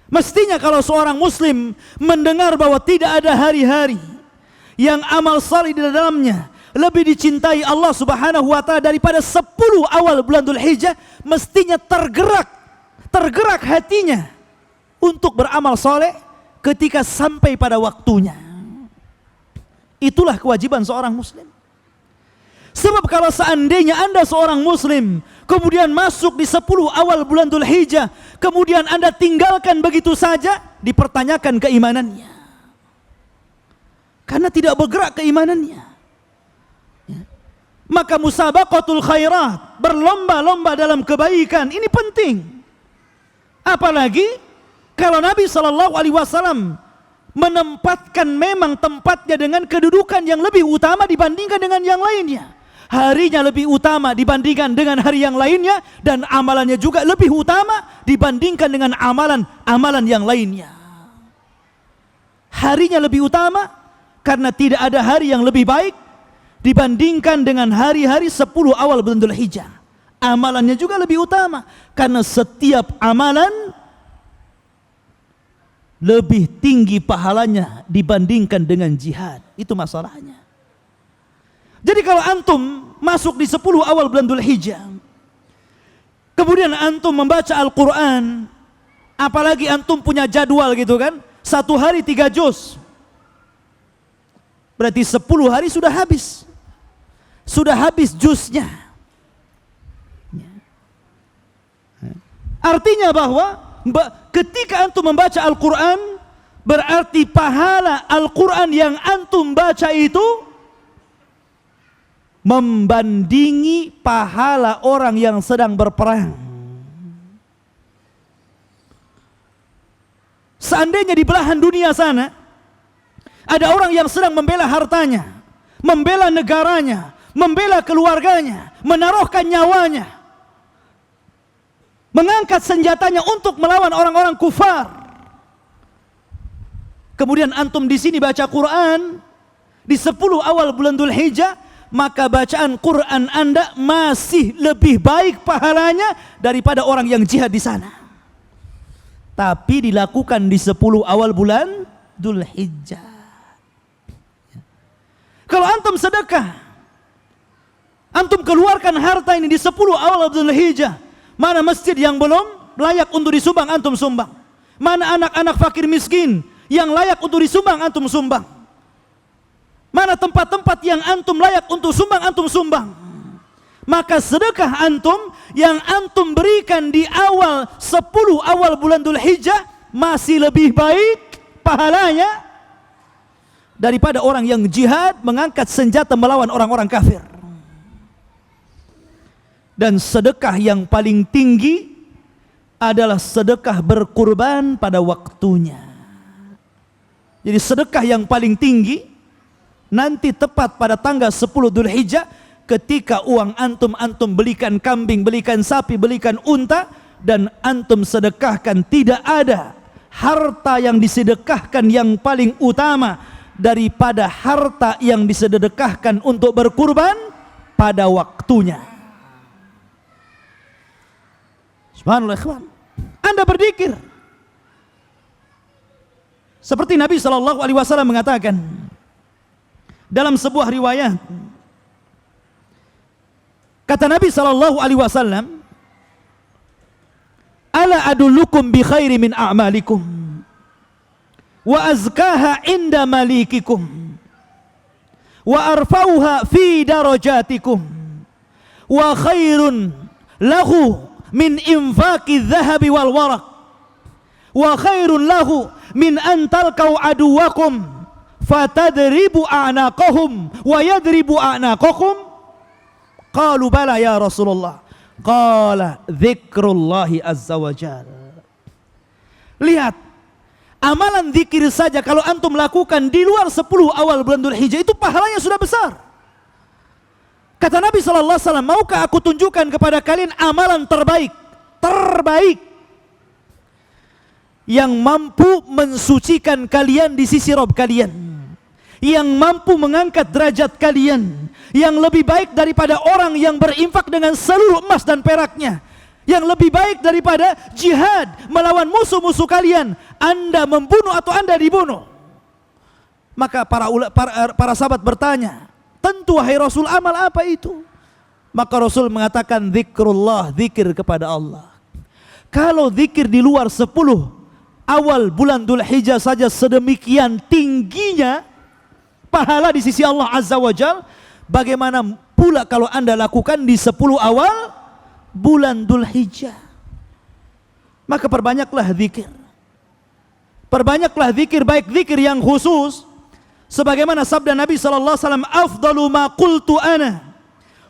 Mestinya kalau seorang muslim mendengar bahwa tidak ada hari-hari yang amal saleh di dalamnya lebih dicintai Allah Subhanahu wa taala daripada 10 awal bulan Dzulhijjah, mestinya tergerak hatinya untuk beramal saleh ketika sampai pada waktunya. Itulah kewajiban seorang muslim. Sebab kalau seandainya Anda seorang muslim kemudian masuk di 10 awal bulan Dzulhijjah, kemudian Anda tinggalkan begitu saja, dipertanyakan keimanannya. Karena tidak bergerak keimanannya. Ya. Maka musabaqatul khairat, berlomba-lomba dalam kebaikan, ini penting. Apalagi kalau Nabi SAW menempatkan memang tempatnya dengan kedudukan yang lebih utama dibandingkan dengan yang lainnya. harinya lebih utama dibandingkan dengan hari yang lainnya, dan amalannya juga lebih utama dibandingkan dengan amalan-amalan yang lainnya. Harinya lebih utama karena tidak ada hari yang lebih baik dibandingkan dengan hari-hari 10 awal bulan Dzulhijjah. Amalannya juga lebih utama karena setiap amalan lebih tinggi pahalanya dibandingkan dengan jihad. Itu masalahnya. Jadi kalau antum masuk di 10 awal bulan Dzulhijjah, kemudian antum membaca Al-Quran, apalagi antum punya jadwal gitu kan, 1 hari 3 juz, berarti 10 hari sudah habis. Sudah habis juznya. Artinya bahwa ketika antum membaca Al-Quran, berarti pahala Al-Quran yang antum baca itu membandingi pahala orang yang sedang berperang. Seandainya di belahan dunia sana ada orang yang sedang membela hartanya, membela negaranya, membela keluarganya, menaruhkan nyawanya, mengangkat senjatanya untuk melawan orang-orang kufar. Kemudian antum di sini baca Quran di 10 awal bulan Dzulhijjah, maka bacaan Quran Anda masih lebih baik pahalanya daripada orang yang jihad di sana. Tapi dilakukan di 10 awal bulan Dzulhijjah. Kalau antum sedekah, antum keluarkan harta ini di 10 awal Dzulhijjah, mana masjid yang belum layak untuk disumbang, antum sumbang. Mana anak-anak fakir miskin yang layak untuk disumbang, antum sumbang. Mana tempat-tempat yang antum layak untuk sumbang, antum sumbang. Maka sedekah antum yang antum berikan di awal 10 awal bulan Dzulhijjah masih lebih baik pahalanya daripada orang yang jihad mengangkat senjata melawan orang-orang kafir. Dan sedekah yang paling tinggi adalah sedekah berkurban pada waktunya. Jadi sedekah yang paling tinggi nanti tepat pada tanggal 10 Dzulhijjah, ketika uang antum belikan kambing, belikan sapi, belikan unta, dan antum sedekahkan. Tidak ada harta yang disedekahkan yang paling utama daripada harta yang disedekahkan untuk berkurban pada waktunya. Subhanallah, ikhwan. Anda berzikir seperti Nabi SAW mengatakan dalam sebuah riwayat, kata Nabi SAW, ala adullukum bi khairi min a'malikum wa azkaha inda malikikum wa arfauha fi darajatikum wa khairun lahu min infaqi dhahabi wal waraq wa khairun lahu min an talqau aduwakum fatadribu a'naqahum wa yadribu a'naqakum. Qalu bala ya Rasulullah. Qala dzikrullahi azza wa jalla. Lihat, amalan zikir saja kalau antum lakukan di luar 10 awal bulan Dzulhijjah itu pahalanya sudah besar. Kata Nabi SAW, maukah aku tunjukkan kepada kalian amalan terbaik yang mampu mensucikan kalian di sisi Rabb kalian, yang mampu mengangkat derajat kalian, yang lebih baik daripada orang yang berinfak dengan seluruh emas dan peraknya, yang lebih baik daripada jihad melawan musuh-musuh kalian, Anda membunuh atau Anda dibunuh. Maka para sahabat bertanya, tentu wahai Rasul, amal apa itu? Maka Rasul mengatakan zikrullah, zikir kepada Allah. Kalau zikir di luar 10 awal bulan Dzulhijjah saja sedemikian tingginya pahala di sisi Allah Azza wa Jalla, bagaimana pula kalau Anda lakukan di 10 awal bulan Dzulhijjah? Maka perbanyaklah zikir. Perbanyaklah zikir, baik zikir yang khusus sebagaimana sabda Nabi sallallahu alaihi wasallam, afdalu ma qultu ana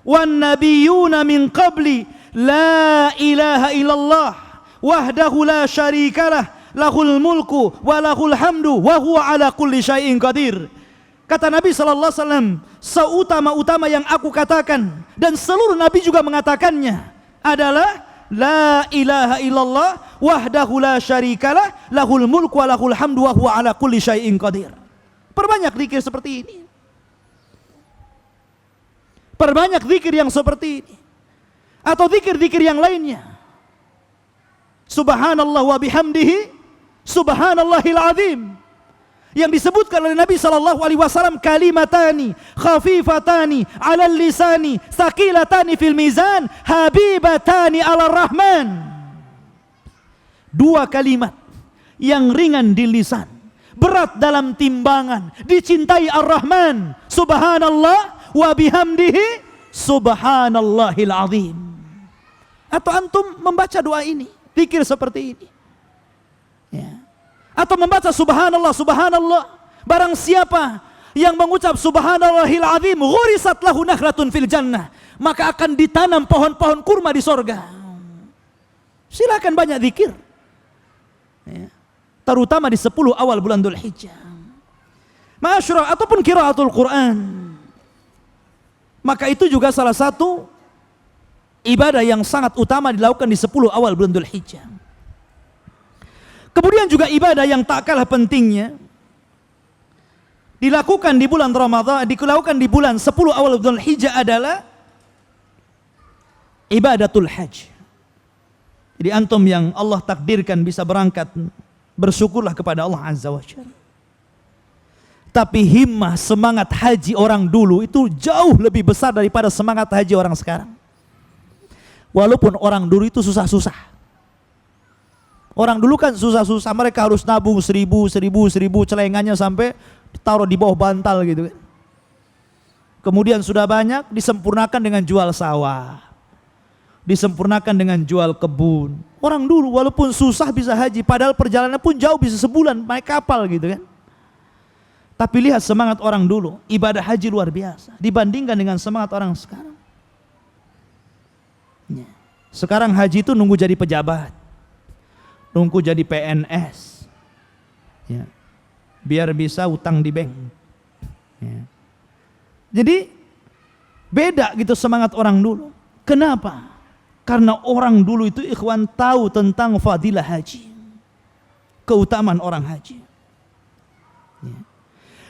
wan nabiyyuna min qabli la ilaha illallah wahdahu la syarikalah lahul mulku wa lahul hamdu wa huwa ala kulli syai'in qadir. Kata Nabi sallallahu alaihi wasallam, seutama-utama yang aku katakan dan seluruh nabi juga mengatakannya adalah la ilaha illallah wahdahu la syarikalah lahul mulku wa lahul hamdu wa huwa ala kulli syai'in qadir. Perbanyak zikir seperti ini. Perbanyak zikir yang seperti ini. Atau zikir-zikir yang lainnya. Subhanallah wa bihamdihi subhanallahil azim. Yang disebutkan oleh Nabi sallallahu alaihi wasallam kalimatani khafifatani 'alal lisani tsaqilatani fil mizan habibatani 'alar rahman. Dua kalimat yang ringan di lisan, berat dalam timbangan, dicintai Ar-Rahman. Subhanallah wa bihamdihi subhanallahil azim. Atau antum membaca doa ini, zikir seperti ini. Ya. Atau membaca subhanallah, subhanallah. Barang siapa yang mengucap subhanallahil azim, ghurisat lahu nakhlatun fil jannah, maka akan ditanam pohon-pohon kurma di sorga. Silakan banyak zikir. Ya. Terutama di 10 awal bulan Dzulhijjah. Ma'asyurah ataupun qiraatul Quran. Maka itu juga salah satu ibadah yang sangat utama dilakukan di 10 awal bulan Dzulhijjah. Kemudian juga ibadah yang tak kalah pentingnya dilakukan di bulan Ramadan, dilakukan di bulan 10 awal bulan Hijjah adalah ibadatul haji. Jadi antum yang Allah takdirkan bisa berangkat, bersyukurlah kepada Allah Azza wa Jalla. Tapi himmah semangat haji orang dulu itu jauh lebih besar daripada semangat haji orang sekarang. Walaupun orang dulu itu susah-susah. Orang dulu kan susah-susah, mereka harus nabung 1000 celengannya sampai ditaruh di bawah bantal gitu kan. Kemudian sudah banyak disempurnakan dengan jual sawah, disempurnakan dengan jual kebun. Orang dulu walaupun susah bisa haji, padahal perjalanan pun jauh, bisa sebulan naik kapal gitu kan. Tapi lihat semangat orang dulu, ibadah haji luar biasa dibandingkan dengan semangat orang sekarang. Sekarang haji itu nunggu jadi pejabat, nunggu jadi PNS, ya, biar bisa utang di bank. Ya. Jadi beda gitu semangat orang dulu. Kenapa? Karena orang dulu itu ikhwan tahu tentang fadilah haji, keutamaan orang haji. Ya.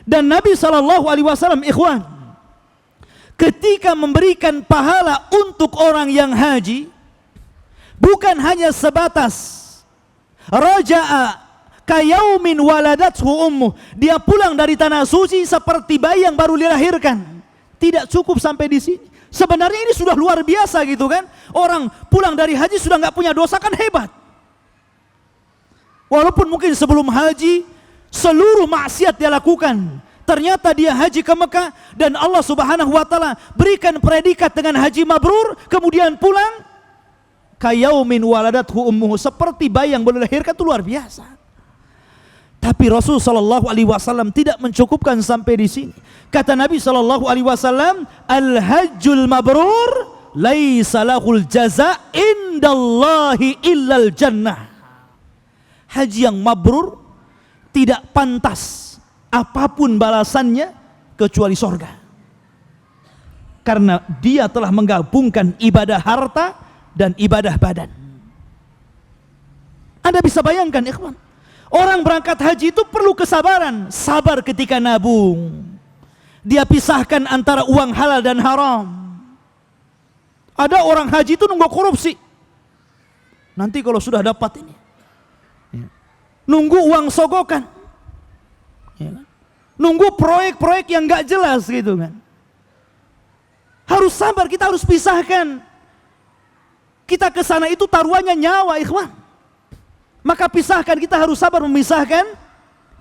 Dan Nabi SAW ikhwan ketika memberikan pahala untuk orang yang haji, bukan hanya sebatas raja'a kayaumin waladathu ummuh, dia pulang dari tanah suci seperti bayi yang baru dilahirkan. Tidak cukup sampai di sini. Sebenarnya ini sudah luar biasa gitu kan. Orang pulang dari haji sudah nggak punya dosa kan hebat. Walaupun mungkin sebelum haji seluruh maksiat dia lakukan, ternyata dia haji ke Mekah dan Allah Subhanahu wa taala berikan predikat dengan haji mabrur, kemudian pulang kayaumin waladathu ummuhu, seperti bayi yang baru dilahirkan, itu luar biasa. Tapi Rasul sallallahu alaihi wasallam tidak mencukupkan sampai di sini. Kata Nabi sallallahu alaihi wasallam, al-hajjul mabrur laisa lahul jaza indallahi illal jannah. Haji yang mabrur tidak pantas apapun balasannya kecuali surga. Karena dia telah menggabungkan ibadah harta dan ibadah badan. Anda bisa bayangkan ikhwan, orang berangkat haji itu perlu kesabaran, sabar ketika nabung. Dia pisahkan antara uang halal dan haram. Ada orang haji itu nunggu korupsi. Nanti kalau sudah dapat ini, nunggu uang sogokan, nunggu proyek-proyek yang gak jelas gitu kan. Harus sabar, kita harus pisahkan. Kita ke sana itu taruhannya nyawa ikhwan. Maka pisahkan, kita harus sabar memisahkan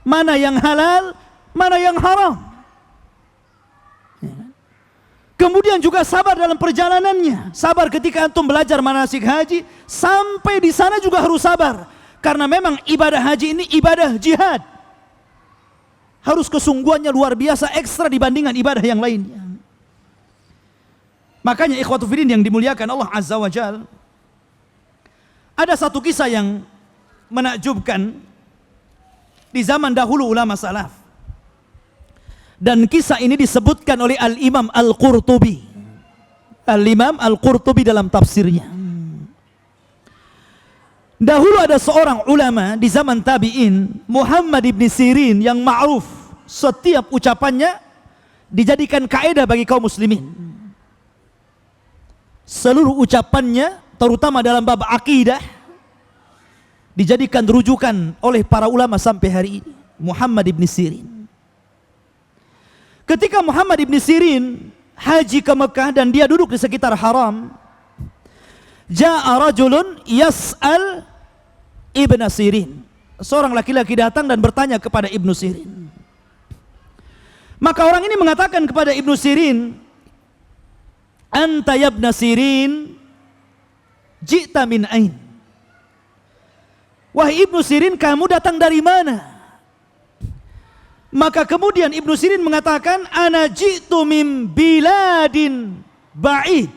mana yang halal, mana yang haram. Kemudian juga sabar dalam perjalanannya. Sabar ketika antum belajar manasik haji, sampai di sana juga harus sabar. Karena memang ibadah haji ini ibadah jihad. Harus kesungguhannya luar biasa, ekstra dibandingkan ibadah yang lainnya. Makanya ikhwatu fiddin yang dimuliakan Allah Azza wa Jalla, ada satu kisah yang menakjubkan di zaman dahulu ulama salaf. Dan kisah ini disebutkan oleh Al-Imam Al-Qurtubi. Al-Imam Al-Qurtubi dalam tafsirnya. Dahulu ada seorang ulama di zaman tabi'in, Muhammad ibn Sirin, yang ma'ruf, setiap ucapannya dijadikan kaidah bagi kaum muslimin. Seluruh ucapannya, terutama dalam bab akidah, dijadikan rujukan oleh para ulama sampai hari ini. Muhammad ibn Sirin. Ketika Muhammad ibn Sirin haji ke Mekah dan dia duduk di sekitar haram, ja'a rajulun yas'al Ibn Sirin. Seorang laki-laki datang dan bertanya kepada Ibn Sirin. Maka orang ini mengatakan kepada Ibn Sirin, "Anta ya Ibn Sirin, ji'ta min ain?" Wahai Ibn Sirin, kamu datang dari mana? Maka kemudian Ibn Sirin mengatakan, "Ana ji'tu min biladin ba'id."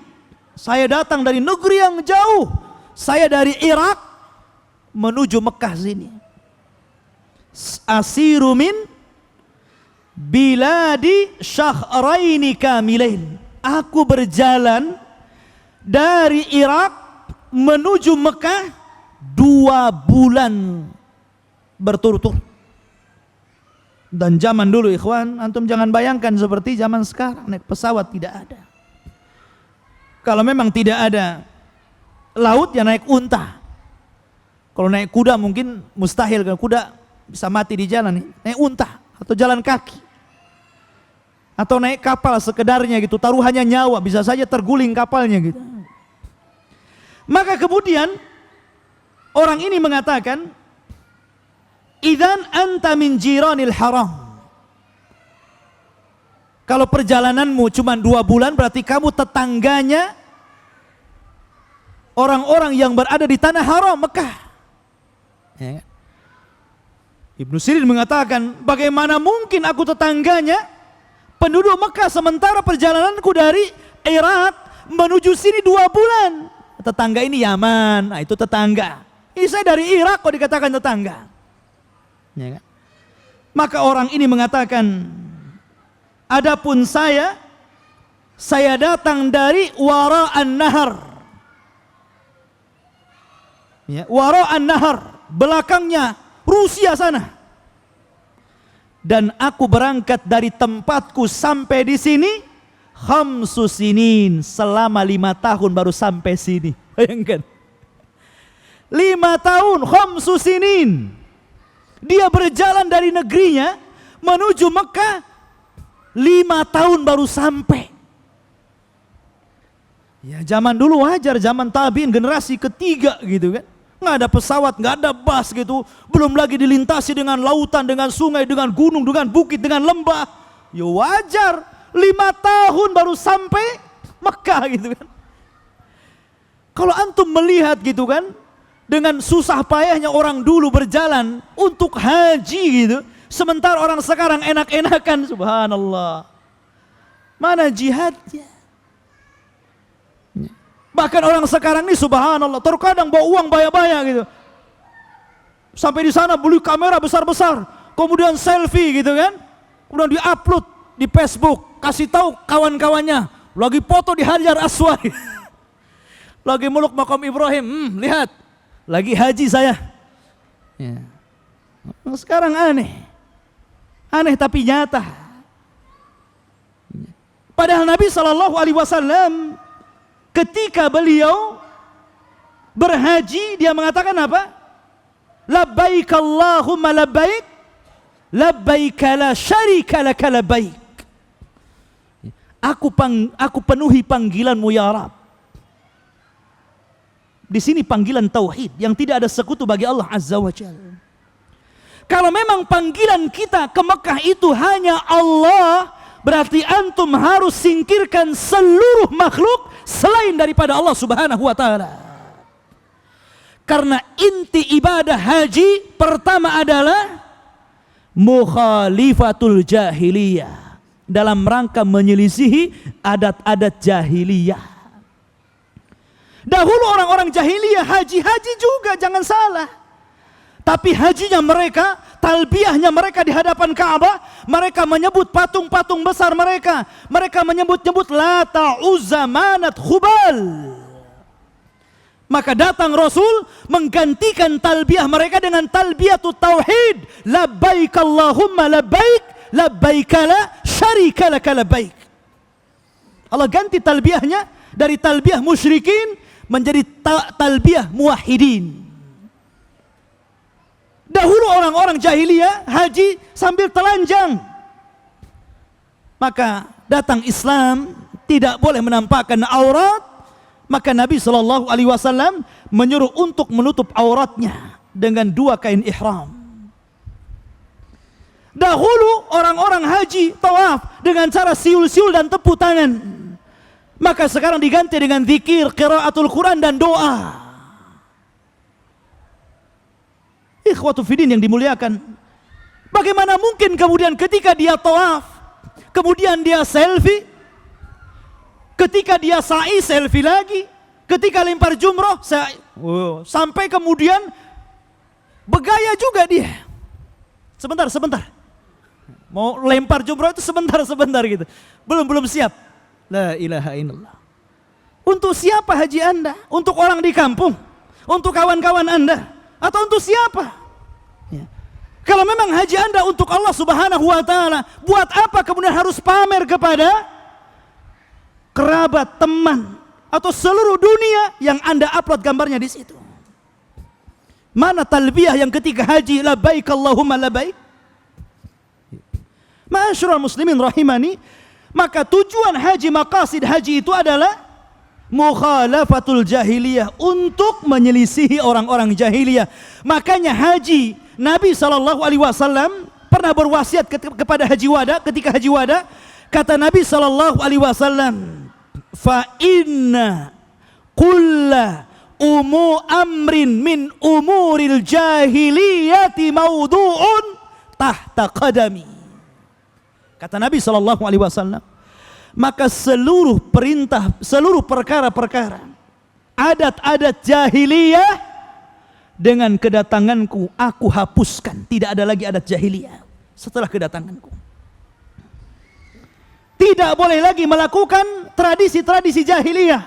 Saya datang dari negeri yang jauh. Saya dari Irak menuju Mekah sini. Asiru min biladi syahraini kamilain. Aku berjalan dari Irak menuju Mekah 2 bulan berturut-turut. Dan zaman dulu ikhwan, antum jangan bayangkan seperti zaman sekarang, naik pesawat tidak ada. Kalau memang tidak ada laut, ya naik unta. Kalau naik kuda mungkin mustahil, karena kuda bisa mati di jalan nih. Naik unta atau jalan kaki. Atau naik kapal sekedarnya gitu, taruhannya nyawa, bisa saja terguling kapalnya gitu. Maka kemudian orang ini mengatakan, "Idzan anta min jiranil haram." Kalau perjalananmu cuma 2 bulan, berarti kamu tetangganya orang-orang yang berada di tanah haram Mekah. Ya. Ibnu Sirin mengatakan, bagaimana mungkin aku tetangganya penduduk Mekah, sementara perjalananku dari Irak menuju sini 2 bulan. Tetangga ini Yaman, nah itu tetangga. Ini saya dari Irak kok dikatakan tetangga. Ya kan? Maka orang ini mengatakan, adapun saya datang dari wara'an nahar. Ya, wara'an nahar, belakangnya Rusia sana. Dan aku berangkat dari tempatku sampai di sini khamsu sinin, selama 5 tahun baru sampai sini. Bayangkan, 5 tahun khamsu sinin. Dia berjalan dari negerinya menuju Mekah 5 tahun baru sampai. Ya zaman dulu wajar, zaman tabi'in generasi ketiga gitu kan. Nggak ada pesawat, nggak ada bus gitu. Belum lagi dilintasi dengan lautan, dengan sungai, dengan gunung, dengan bukit, dengan lembah. Ya wajar, 5 tahun baru sampai Mekah gitu kan. Kalau antum melihat gitu kan, dengan susah payahnya orang dulu berjalan untuk haji gitu, sementara orang sekarang enak-enakan, subhanallah. Mana jihadnya? Bahkan orang sekarang ini subhanallah, terkadang bawa uang banyak-banyak gitu. Sampai di sana beli kamera besar-besar, kemudian selfie gitu kan. Kemudian di-upload di Facebook, kasih tahu kawan-kawannya, lagi foto di Hajar Aswad. Lagi muluk makam Ibrahim, lihat, lagi haji saya. Ya. Sekarang aneh. Aneh tapi nyata. Padahal Nabi SAW ketika beliau berhaji, dia mengatakan apa? Labbaik Allahumma labbaik, labbaik la syarika laka labbaik. Aku penuhi panggilanmu ya Rabb. Di sini panggilan tauhid yang tidak ada sekutu bagi Allah Azza wa Jalla. Kalau memang panggilan kita ke Mekah itu hanya Allah, berarti antum harus singkirkan seluruh makhluk selain daripada Allah Subhanahu wa taala. Karena inti ibadah haji pertama adalah mukhalifatul jahiliyah, dalam rangka menyelisihi adat-adat jahiliyah. Dahulu orang-orang jahiliyah haji-haji juga, jangan salah. Tapi hajinya mereka, talbiyahnya mereka di hadapan Ka'bah, mereka menyebut patung-patung besar mereka. Mereka menyebut-nyebut Lata, Uzza, Manat, Khubal. Maka datang Rasul menggantikan talbiyah mereka dengan talbiyatut tauhid. Labbaik Allahumma labbaik, labbaik la syarika laka labbaik. Allah ganti talbiyahnya dari talbiyah musyrikin menjadi talbiyah muwahhidin. Dahulu orang-orang jahiliyah haji sambil telanjang. Maka datang Islam, tidak boleh menampakkan aurat. Maka Nabi SAW menyuruh untuk menutup auratnya dengan 2 kain ihram. Dahulu orang-orang haji tawaf dengan cara siul-siul dan tepuk tangan. Maka sekarang diganti dengan zikir, qiraatul Quran dan doa. Ikhwatu fiddin yang dimuliakan, bagaimana mungkin kemudian ketika dia tawaf, kemudian dia selfie, ketika dia sa'i selfie lagi, ketika lempar jumroh sampai kemudian bergaya juga dia. Sebentar, mau lempar jumroh itu sebentar gitu, belum siap. La ilaha illallah. Untuk siapa haji Anda? Untuk orang di kampung? Untuk kawan-kawan Anda? Atau untuk siapa? Ya. Kalau memang haji Anda untuk Allah Subhanahu wa Ta'ala, buat apa kemudian harus pamer kepada kerabat, teman, atau seluruh dunia yang Anda upload gambarnya di situ? Mana talbiyah yang ketika haji labbaik Allahumma labbaik? Ma'asyiral muslimin rahimani, maka tujuan haji, maqasid haji itu adalah mukhalafatul jahiliyah, untuk menyelisihi orang-orang jahiliyah. Makanya haji, Nabi SAW pernah berwasiat kepada haji wada. Ketika haji wada, kata Nabi SAW, fa inna kulla amrin min umuril jahiliyati maudu'un tahta qadami. Kata Nabi SAW, maka seluruh perintah, seluruh perkara-perkara, adat-adat jahiliyah, dengan kedatanganku aku hapuskan. Tidak ada lagi adat jahiliyah setelah kedatanganku. Tidak boleh lagi melakukan tradisi-tradisi jahiliyah.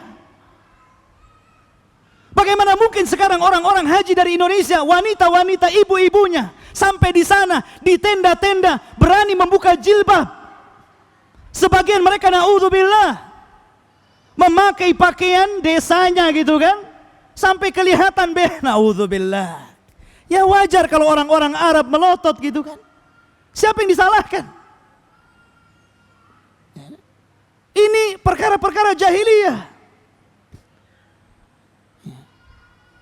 Bagaimana mungkin sekarang orang-orang haji dari Indonesia, wanita-wanita, ibu-ibunya, sampai di sana, di tenda-tenda, berani membuka jilbab. Sebagian mereka na'udzubillah memakai pakaian desanya gitu kan, sampai kelihatan na'udzubillah. Ya wajar kalau orang-orang Arab melotot gitu kan. Siapa yang disalahkan? Ini perkara-perkara jahiliyah.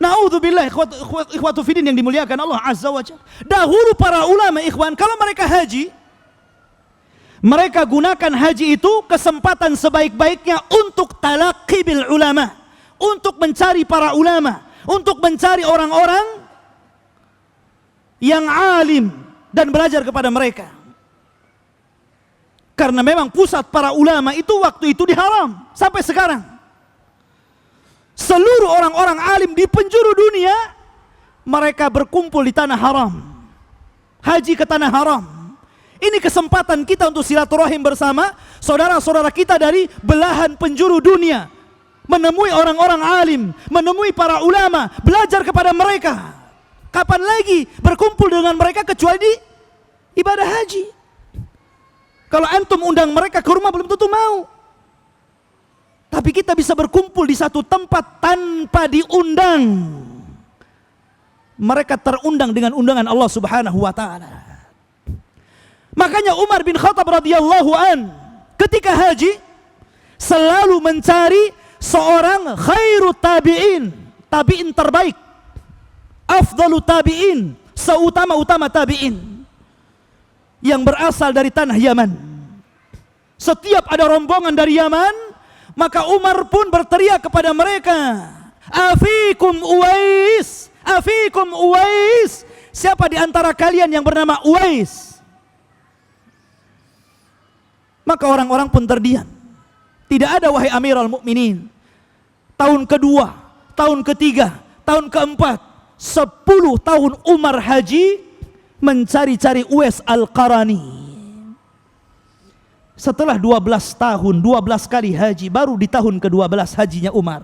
Na'udzubillah, ikhwatu fiddin yang dimuliakan Allah Azza wa Jalla. Dahulu para ulama ikhwan, kalau mereka haji, mereka gunakan haji itu kesempatan sebaik-baiknya untuk talaqi bil ulama, untuk mencari para ulama, untuk mencari orang-orang yang alim dan belajar kepada mereka. Karena memang pusat para ulama itu waktu itu di haram sampai sekarang. Seluruh orang-orang alim di penjuru dunia mereka berkumpul di tanah haram. Haji ke tanah haram. Ini kesempatan kita untuk silaturahim bersama saudara-saudara kita dari belahan penjuru dunia. Menemui orang-orang alim, menemui para ulama, belajar kepada mereka. Kapan lagi berkumpul dengan mereka kecuali di ibadah haji? Kalau antum undang mereka ke rumah belum tentu mau. Tapi kita bisa berkumpul di satu tempat tanpa diundang. Mereka terundang dengan undangan Allah Subhanahu wa Ta'ala. Makanya Umar bin Khattab radhiyallahu an ketika haji selalu mencari seorang khairu tabi'in, tabi'in terbaik, afdalu tabi'in, seutama-utama tabi'in yang berasal dari tanah Yaman. Setiap ada rombongan dari Yaman, maka Umar pun berteriak kepada mereka, afikum Uwais, afikum Uwais. Siapa di antara kalian yang bernama Uwais? Maka orang-orang pun terdiam. Tidak ada, wahai Amirul Mukminin. Tahun kedua, tahun ketiga, tahun keempat, 10 tahun Umar haji mencari-cari Uwais Al-Qarani. Setelah 12 tahun, 12 kali haji, baru di tahun ke-12 hajinya Umar.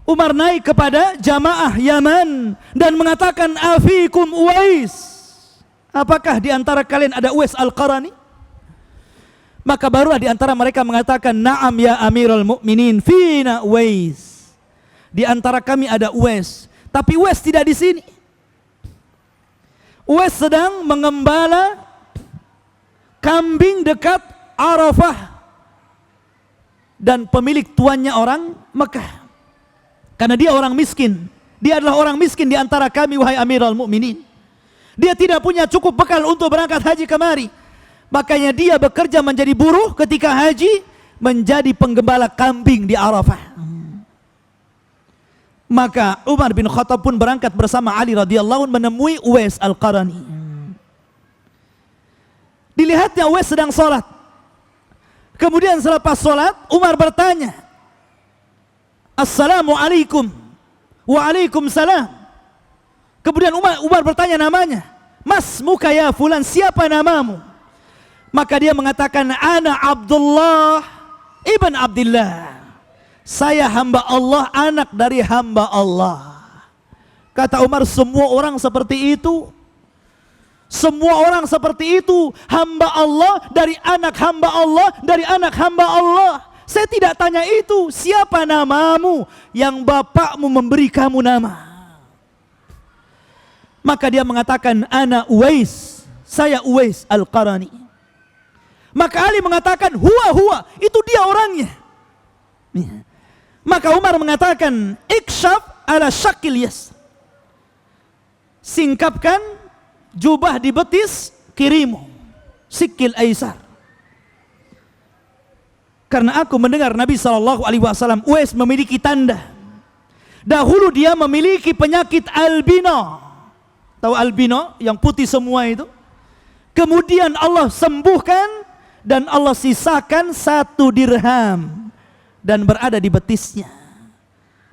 Umar naik kepada jamaah Yaman dan mengatakan, afikum Uwais, apakah di antara kalian ada Uwais Al-Qarani? Maka barulah di antara mereka mengatakan, na'am ya Amirul Mukminin, fina Uwais. Di antara kami ada Uwais, tapi Uwais tidak di sini. Uwais sedang mengembala kambing dekat Arafah dan pemilik tuannya orang Mekah. Karena dia orang miskin. Dia adalah orang miskin di antara kami, wahai Amirul Mukminin. Dia tidak punya cukup bekal untuk berangkat haji kemari. Makanya dia bekerja menjadi buruh ketika haji, menjadi penggembala kambing di Arafah. Maka Umar bin Khattab pun berangkat bersama Ali radhiyallahu anhu menemui Uwais Al-Qarani. Dilihatnya Uwais sedang sholat. Kemudian selepas sholat, Umar bertanya, Assalamualaikum. Waalaikumsalam. Kemudian Umar bertanya namanya, Mas muka ya fulan, siapa namamu? Maka dia mengatakan, Ana Abdullah ibn Abdillah. Saya hamba Allah, anak dari hamba Allah. Kata Umar, semua orang seperti itu. Semua orang seperti itu, hamba Allah, dari anak hamba Allah, dari anak hamba Allah. Saya tidak tanya itu, siapa namamu yang bapakmu memberi kamu nama? Maka dia mengatakan, Ana Uwais, saya Uwais Al-Qarani. Maka Ali mengatakan, huwa, itu dia orangnya. Maka Umar mengatakan, ikshaf ala syakil yas. Singkapkan jubah di betis kirimu, sikil aisar. Karena aku mendengar Nabi SAW, Uwais memiliki tanda. Dahulu dia memiliki penyakit albino. Tahu albino? Yang putih semua itu. Kemudian Allah sembuhkan dan Allah sisakan 1 dirham. Dan berada di betisnya.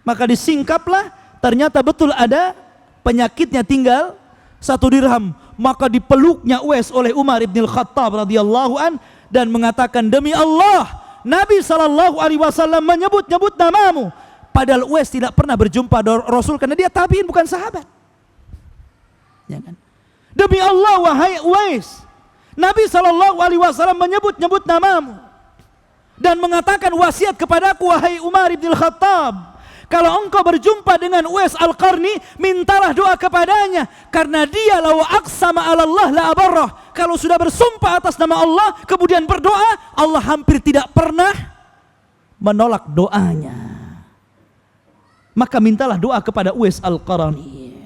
Maka disingkaplah, ternyata betul ada penyakitnya, tinggal 1 dirham. Maka dipeluknya Uwais oleh Umar ibn Khattab radhiyallahu an dan mengatakan, demi Allah, Nabi SAW menyebut-nyebut namamu. Padahal Uwais tidak pernah berjumpa Rasul karena dia tabiin, bukan sahabat. Ya kan? Demi Allah, wahai Uwais, Nabi SAW menyebut-nyebut namamu dan mengatakan wasiat kepadaku, wahai Umar ibn Khattab, kalau engkau berjumpa dengan Uwais Al-Qarni, mintalah doa kepadanya, karena dia law aqsama 'ala Allah la abarrah. Kalau sudah bersumpah atas nama Allah kemudian berdoa, Allah hampir tidak pernah menolak doanya. Maka mintalah doa kepada Uwais Al-Qarni.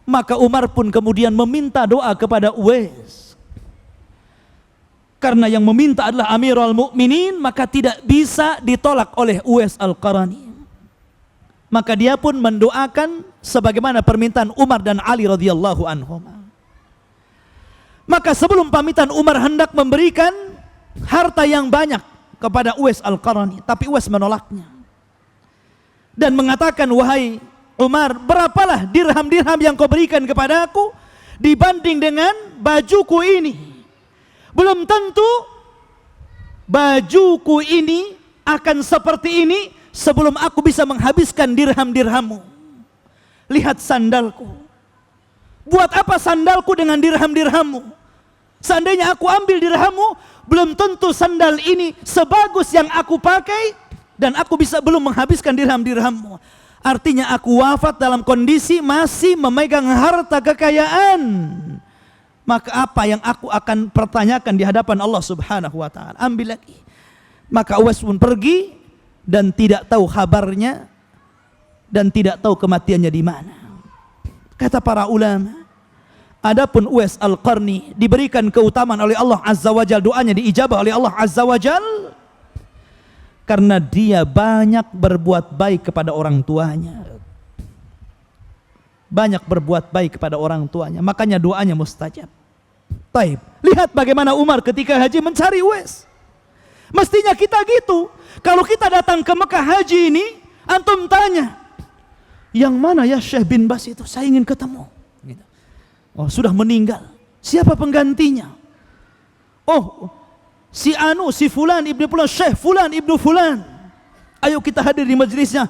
Maka Umar pun kemudian meminta doa kepada Uwais. Karena yang meminta adalah Amirul Mukminin, maka tidak bisa ditolak oleh Uwais Al-Qarani. Maka dia pun mendoakan sebagaimana permintaan Umar dan Ali radhiyallahu anhum. Maka sebelum pamitan, Umar hendak memberikan harta yang banyak kepada Uwais Al-Qarani, tapi Uwais menolaknya dan mengatakan, wahai Umar, berapalah dirham-dirham yang kau berikan kepada aku dibanding dengan bajuku ini? Belum tentu bajuku ini akan seperti ini sebelum aku bisa menghabiskan dirham-dirhammu. Lihat sandalku. Buat apa sandalku dengan dirham-dirhammu? Seandainya aku ambil dirhammu, belum tentu sandal ini sebagus yang aku pakai dan aku bisa belum menghabiskan dirham-dirhammu. Artinya aku wafat dalam kondisi masih memegang harta kekayaan. Maka apa yang aku akan pertanyakan di hadapan Allah Subhanahu wa taala? Ambil lagi. Maka Uwais pun pergi dan tidak tahu kabarnya dan tidak tahu kematiannya di mana. Kata para ulama, adapun Uwais Al-Qarni diberikan keutamaan oleh Allah Azza wa Jalla, doanya diijabah oleh Allah Azza wa Jalla karena dia banyak berbuat baik kepada orang tuanya. Banyak berbuat baik kepada orang tuanya, makanya doanya mustajab. Taib. Lihat bagaimana Umar ketika haji mencari Uwais. Mestinya kita gitu. Kalau kita datang ke Mekah haji ini, antum tanya, Yang mana ya Syekh bin Bas itu? Saya ingin ketemu. Gitu. Oh, sudah meninggal. Siapa penggantinya? Oh, si Anu, si Fulan ibnu Fulan, Syekh Fulan ibnu Fulan. Ayo kita hadir di majelisnya.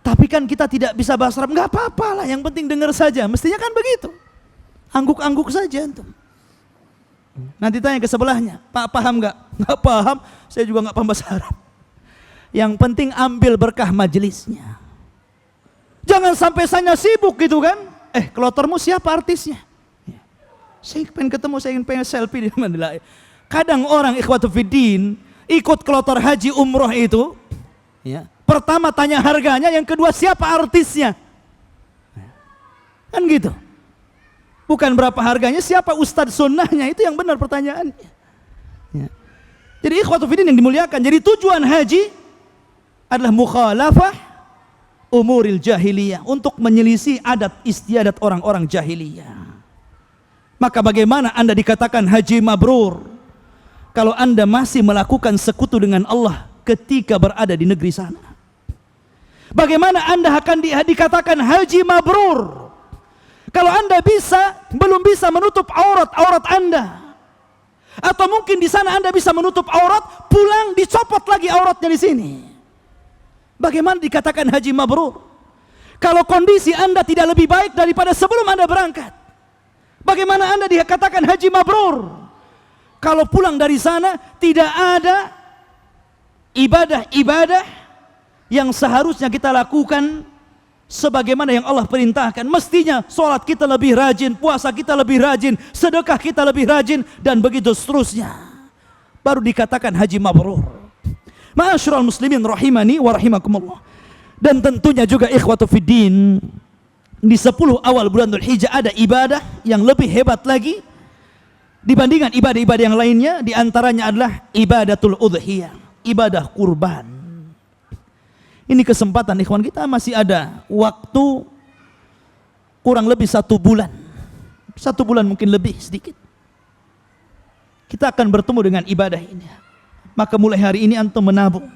Tapi kan kita tidak bisa bahasa Arab. Enggak apa-apa lah, yang penting dengar saja. Mestinya kan begitu. Angguk-angguk saja antum. Nanti tanya ke sebelahnya, Pak paham enggak? Enggak paham, saya juga enggak paham bahasa Arab. Yang penting ambil berkah majelisnya. Jangan sampai saya sibuk gitu kan. Klotermu siapa artisnya? Saya pengen ketemu, saya pengen selfie di mana. Kadang orang ikhwatu fiddin ikut kloter haji umroh itu, ya, pertama tanya harganya, yang kedua siapa artisnya. Kan gitu. Bukan berapa harganya, siapa ustadz sunnahnya, itu yang benar pertanyaannya. Ya. Jadi ikhwatu fiddin yang dimuliakan, jadi tujuan haji adalah mukhalafah umuril jahiliyah, untuk menyelisih adat istiadat orang-orang jahiliyah. Maka bagaimana Anda dikatakan haji mabrur kalau Anda masih melakukan sekutu dengan Allah ketika berada di negeri sana? Bagaimana Anda akan dikatakan haji mabrur kalau Anda belum bisa menutup aurat Anda? Atau mungkin di sana Anda bisa menutup aurat, pulang dicopot lagi auratnya di sini. Bagaimana dikatakan haji mabrur kalau kondisi Anda tidak lebih baik daripada sebelum Anda berangkat? Bagaimana Anda dikatakan haji mabrur kalau pulang dari sana tidak ada ibadah-ibadah yang seharusnya kita lakukan sebagaimana yang Allah perintahkan? Mestinya sholat kita lebih rajin, puasa kita lebih rajin, sedekah kita lebih rajin, dan begitu seterusnya. Baru dikatakan haji mabrur. Ma'asyiral muslimin rahimani wa rahimakumullah. Dan tentunya juga ikhwatu fiddin, di 10 awal bulan Dzulhijjah ada ibadah yang lebih hebat lagi dibandingkan ibadah-ibadah yang lainnya. Di antaranya adalah ibadatul udhiyah, ibadah kurban. Ini kesempatan ikhwan, kita masih ada waktu kurang lebih 1 bulan. 1 bulan mungkin lebih sedikit. Kita akan bertemu dengan ibadah ini. Maka mulai hari ini antum menabung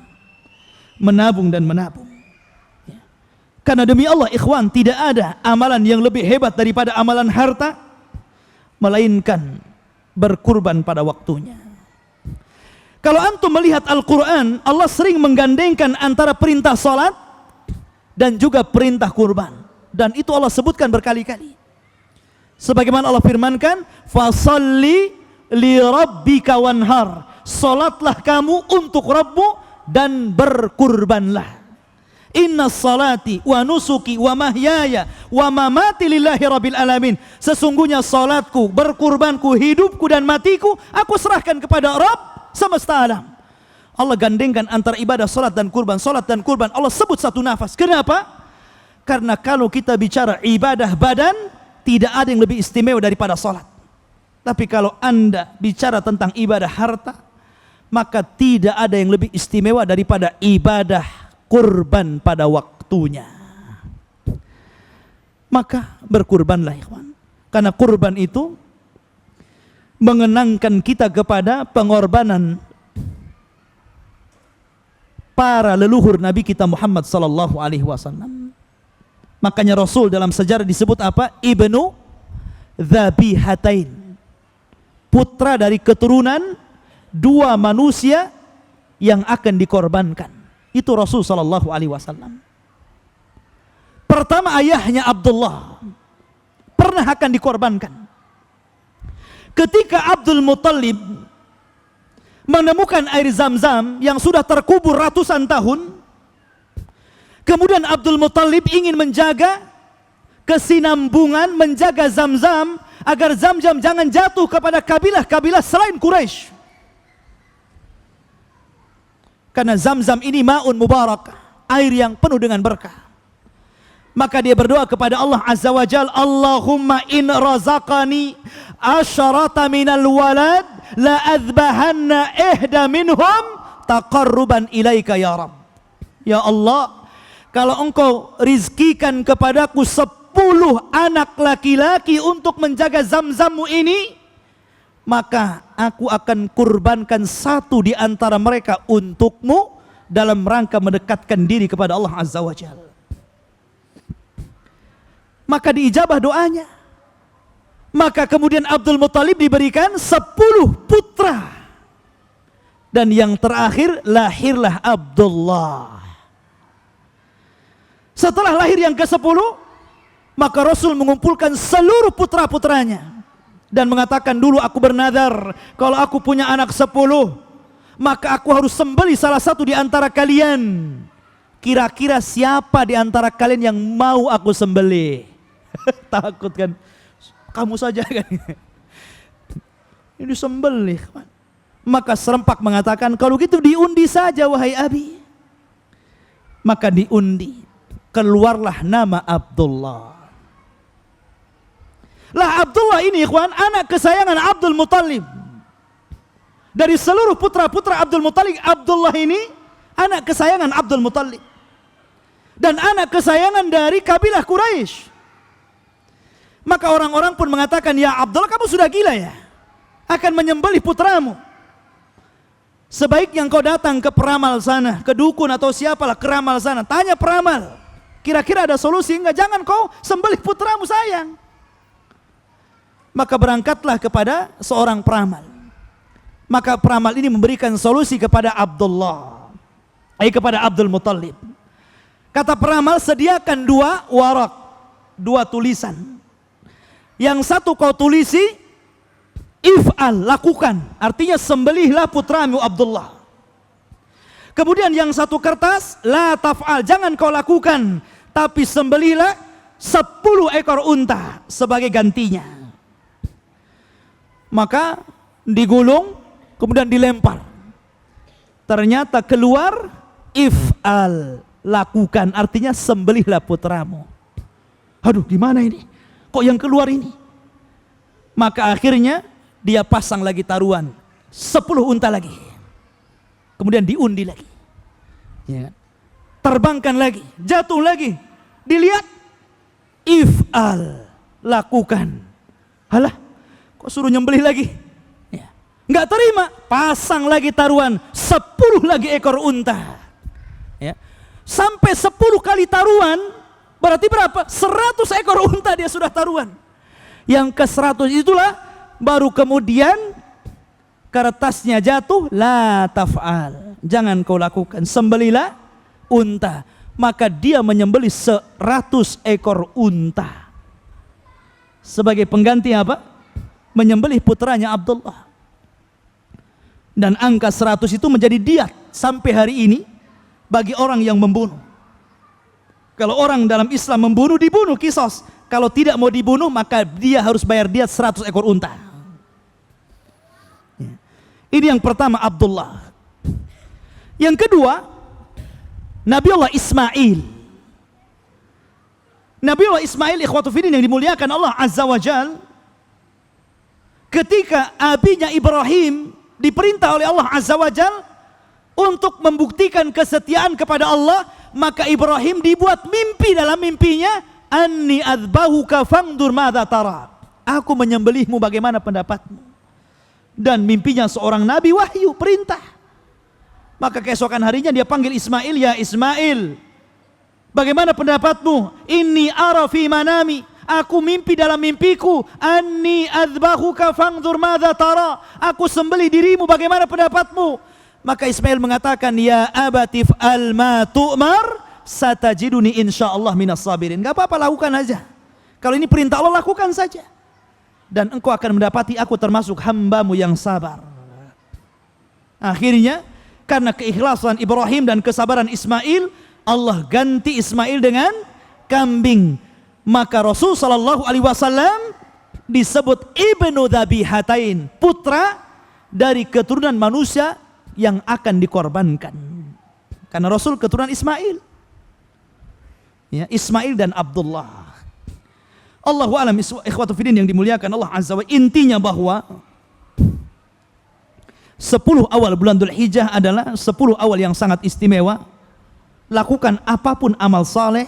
dan menabung. Karena demi Allah ikhwan, tidak ada amalan yang lebih hebat daripada amalan harta, melainkan berkurban pada waktunya. Kalau antum melihat Al-Quran, Allah sering menggandengkan antara perintah salat dan juga perintah kurban. Dan itu Allah sebutkan berkali-kali. Sebagaimana Allah firmankan, fasalli li rabbika wanhar. Salatlah kamu untuk Rabbmu dan berkurbanlah. Inna salati wa nusuki wa mahyaya wa mamati lillahi rabbil alamin. Sesungguhnya salatku, berkurbanku, hidupku dan matiku aku serahkan kepada Rabb semesta alam. Allah gandengkan antara ibadah salat dan kurban. Salat dan kurban Allah sebut satu nafas. Kenapa? Karena kalau kita bicara ibadah badan, tidak ada yang lebih istimewa daripada salat. Tapi kalau Anda bicara tentang ibadah harta, maka tidak ada yang lebih istimewa daripada ibadah kurban pada waktunya. Maka berkurbanlah ikhwan, karena kurban itu mengenangkan kita kepada pengorbanan para leluhur Nabi kita Muhammad sallallahu alaihi wasallam. Makanya Rasul dalam sejarah disebut apa? Ibnu Dzabihatain, putra dari keturunan 2 manusia yang akan dikorbankan. Itu Rasul sallallahu alaihi wasallam. Pertama ayahnya Abdullah pernah akan dikorbankan. Ketika Abdul Muttalib menemukan air Zam-Zam yang sudah terkubur ratusan tahun, kemudian Abdul Muttalib ingin menjaga kesinambungan, menjaga Zam-Zam agar Zam-Zam jangan jatuh kepada kabilah-kabilah selain Quraisy. Karena Zam-Zam ini ma'un mubarak, air yang penuh dengan berkah. Maka dia berdoa kepada Allah Azza wa Jal, Allahumma in razaqani asyarata minal walad la azbahanna ihda minhum taqarruban ilaika ya Rabb. Ya Allah, kalau engkau rizkikan kepadaku 10 anak laki-laki untuk menjaga Zam-Zammu ini, maka aku akan kurbankan 1 di antara mereka untukmu dalam rangka mendekatkan diri kepada Allah Azza wa Jalla. maka diijabah doanya. Maka kemudian Abdul Muthalib diberikan 10 putra. Dan yang terakhir lahirlah Abdullah. Setelah lahir yang ke-10, maka Rasul mengumpulkan seluruh putra-putranya dan mengatakan, dulu aku bernadar kalau aku punya anak 10, maka aku harus sembelih salah satu di antara kalian. Kira-kira siapa di antara kalian yang mau aku sembelih? Takut kan? Kamu saja kan? Ini sembelih. Maka serempak mengatakan, kalau gitu diundi saja wahai Abi. Maka diundi, keluarlah nama Abdullah. Lah Abdullah ini ikhwan, anak kesayangan Abdul Muthalib. Dari seluruh putra-putra Abdul Muthalib, Abdullah ini anak kesayangan Abdul Muthalib. Dan anak kesayangan dari kabilah Quraisy. Maka orang-orang pun mengatakan, ya Abdullah, kamu sudah gila ya? Akan menyembelih putramu. Sebaiknya engkau datang ke peramal sana, ke dukun atau siapalah keramal sana, tanya peramal, kira-kira ada solusi enggak? Jangan kau sembelih putramu sayang. Maka berangkatlah kepada seorang peramal. Maka peramal ini memberikan solusi kepada Abdullah, kepada Abdul Muthalib. Kata peramal, sediakan 2 warak, 2 tulisan. Yang satu kau tulisi, if'al, lakukan, artinya sembelihlah putramu Abdullah. Kemudian yang satu kertas, la taf'al, jangan kau lakukan, tapi sembelihlah 10 ekor unta sebagai gantinya. Maka digulung, kemudian dilempar. Ternyata keluar if'al, lakukan, artinya sembelihlah putramu. Aduh, gimana ini? Kok yang keluar ini? Maka akhirnya dia pasang lagi taruhan 10 unta lagi, kemudian diundi lagi, ya. Terbangkan lagi, jatuh lagi, dilihat if'al, lakukan. Halah, kok suruh nyembelih lagi, ya. Nggak terima, pasang lagi taruhan 10 lagi ekor unta, ya. Sampai 10 kali taruhan, berarti berapa? 100 ekor unta dia sudah taruhan. Yang ke-100 itulah baru kemudian kertasnya jatuh, la taf'al, jangan kau lakukan, sembelihlah unta. Maka dia menyembelih 100 ekor unta sebagai pengganti apa? Menyembelih putranya Abdullah. Dan angka 100 itu menjadi diat sampai hari ini bagi orang yang membunuh. Kalau orang dalam Islam membunuh, dibunuh kisos. Kalau tidak mau dibunuh, maka dia harus bayar diat 100 ekor unta. Ini yang pertama, Abdullah. Yang kedua, Nabiullah Ismail. Nabiullah Ismail, ikhwatu fiddin yang dimuliakan Allah Azza wa Jal, ketika abinya Ibrahim diperintah oleh Allah Azza wa Jal untuk membuktikan kesetiaan kepada Allah, maka Ibrahim dibuat mimpi dalam mimpinya, anni adzbahuka fangdur madza tara, aku menyembelihmu, bagaimana pendapatmu? Dan mimpinya seorang nabi, wahyu, perintah. Maka keesokan harinya dia panggil Ismail, ya Ismail, bagaimana pendapatmu? Inni ara fi manami, aku mimpi dalam mimpiku, anni adzbahuka fangdur madza tara, aku sembelih dirimu, bagaimana pendapatmu? Maka Ismail mengatakan, ya abatif al ma tu'mar satajiduni insyaallah minas sabirin. Gak apa-apa, lakukan aja. Kalau ini perintah Allah, lakukan saja. Dan engkau akan mendapati aku termasuk hambamu yang sabar. Akhirnya karena keikhlasan Ibrahim dan kesabaran Ismail, Allah ganti Ismail dengan kambing. Maka Rasul sallallahu alaihi wasallam disebut ibnu dhabihatain, putra dari keturunan manusia yang akan dikorbankan. Karena Rasul keturunan Ismail, ya, Ismail dan Abdullah. Allahu a'lam, ikhwatu fiddin yang dimuliakan Allah Azza wa Jalla. Intinya bahwa 10 awal bulan Dzulhijjah adalah 10 awal yang sangat istimewa. Lakukan apapun amal saleh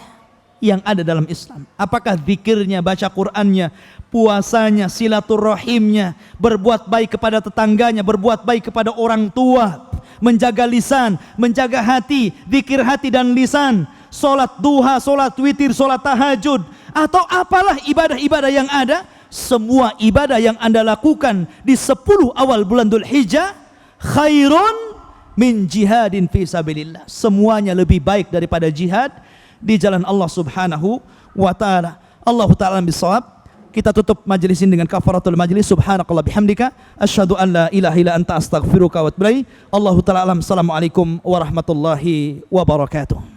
yang ada dalam Islam. Apakah zikirnya, baca Qur'annya, puasanya, silaturahimnya, berbuat baik kepada tetangganya, berbuat baik kepada orang tua, menjaga lisan, menjaga hati, zikir hati dan lisan. solat duha, solat witir, solat tahajud, atau apalah ibadah-ibadah yang ada, semua ibadah yang Anda lakukan di 10 awal bulan Dzulhijjah khairun min jihadin fi sabilillah. Semuanya lebih baik daripada jihad di jalan Allah Subhanahu wa taala. Allahu taala bisawab. Kita tutup majelis ini dengan kafaratul majlis. Subhanakallah bihamdika asyhadu an la ilaha illa anta astaghfiruka wa atubu ilaik. Allahu taala alam. Assalamualaikum warahmatullahi wabarakatuh.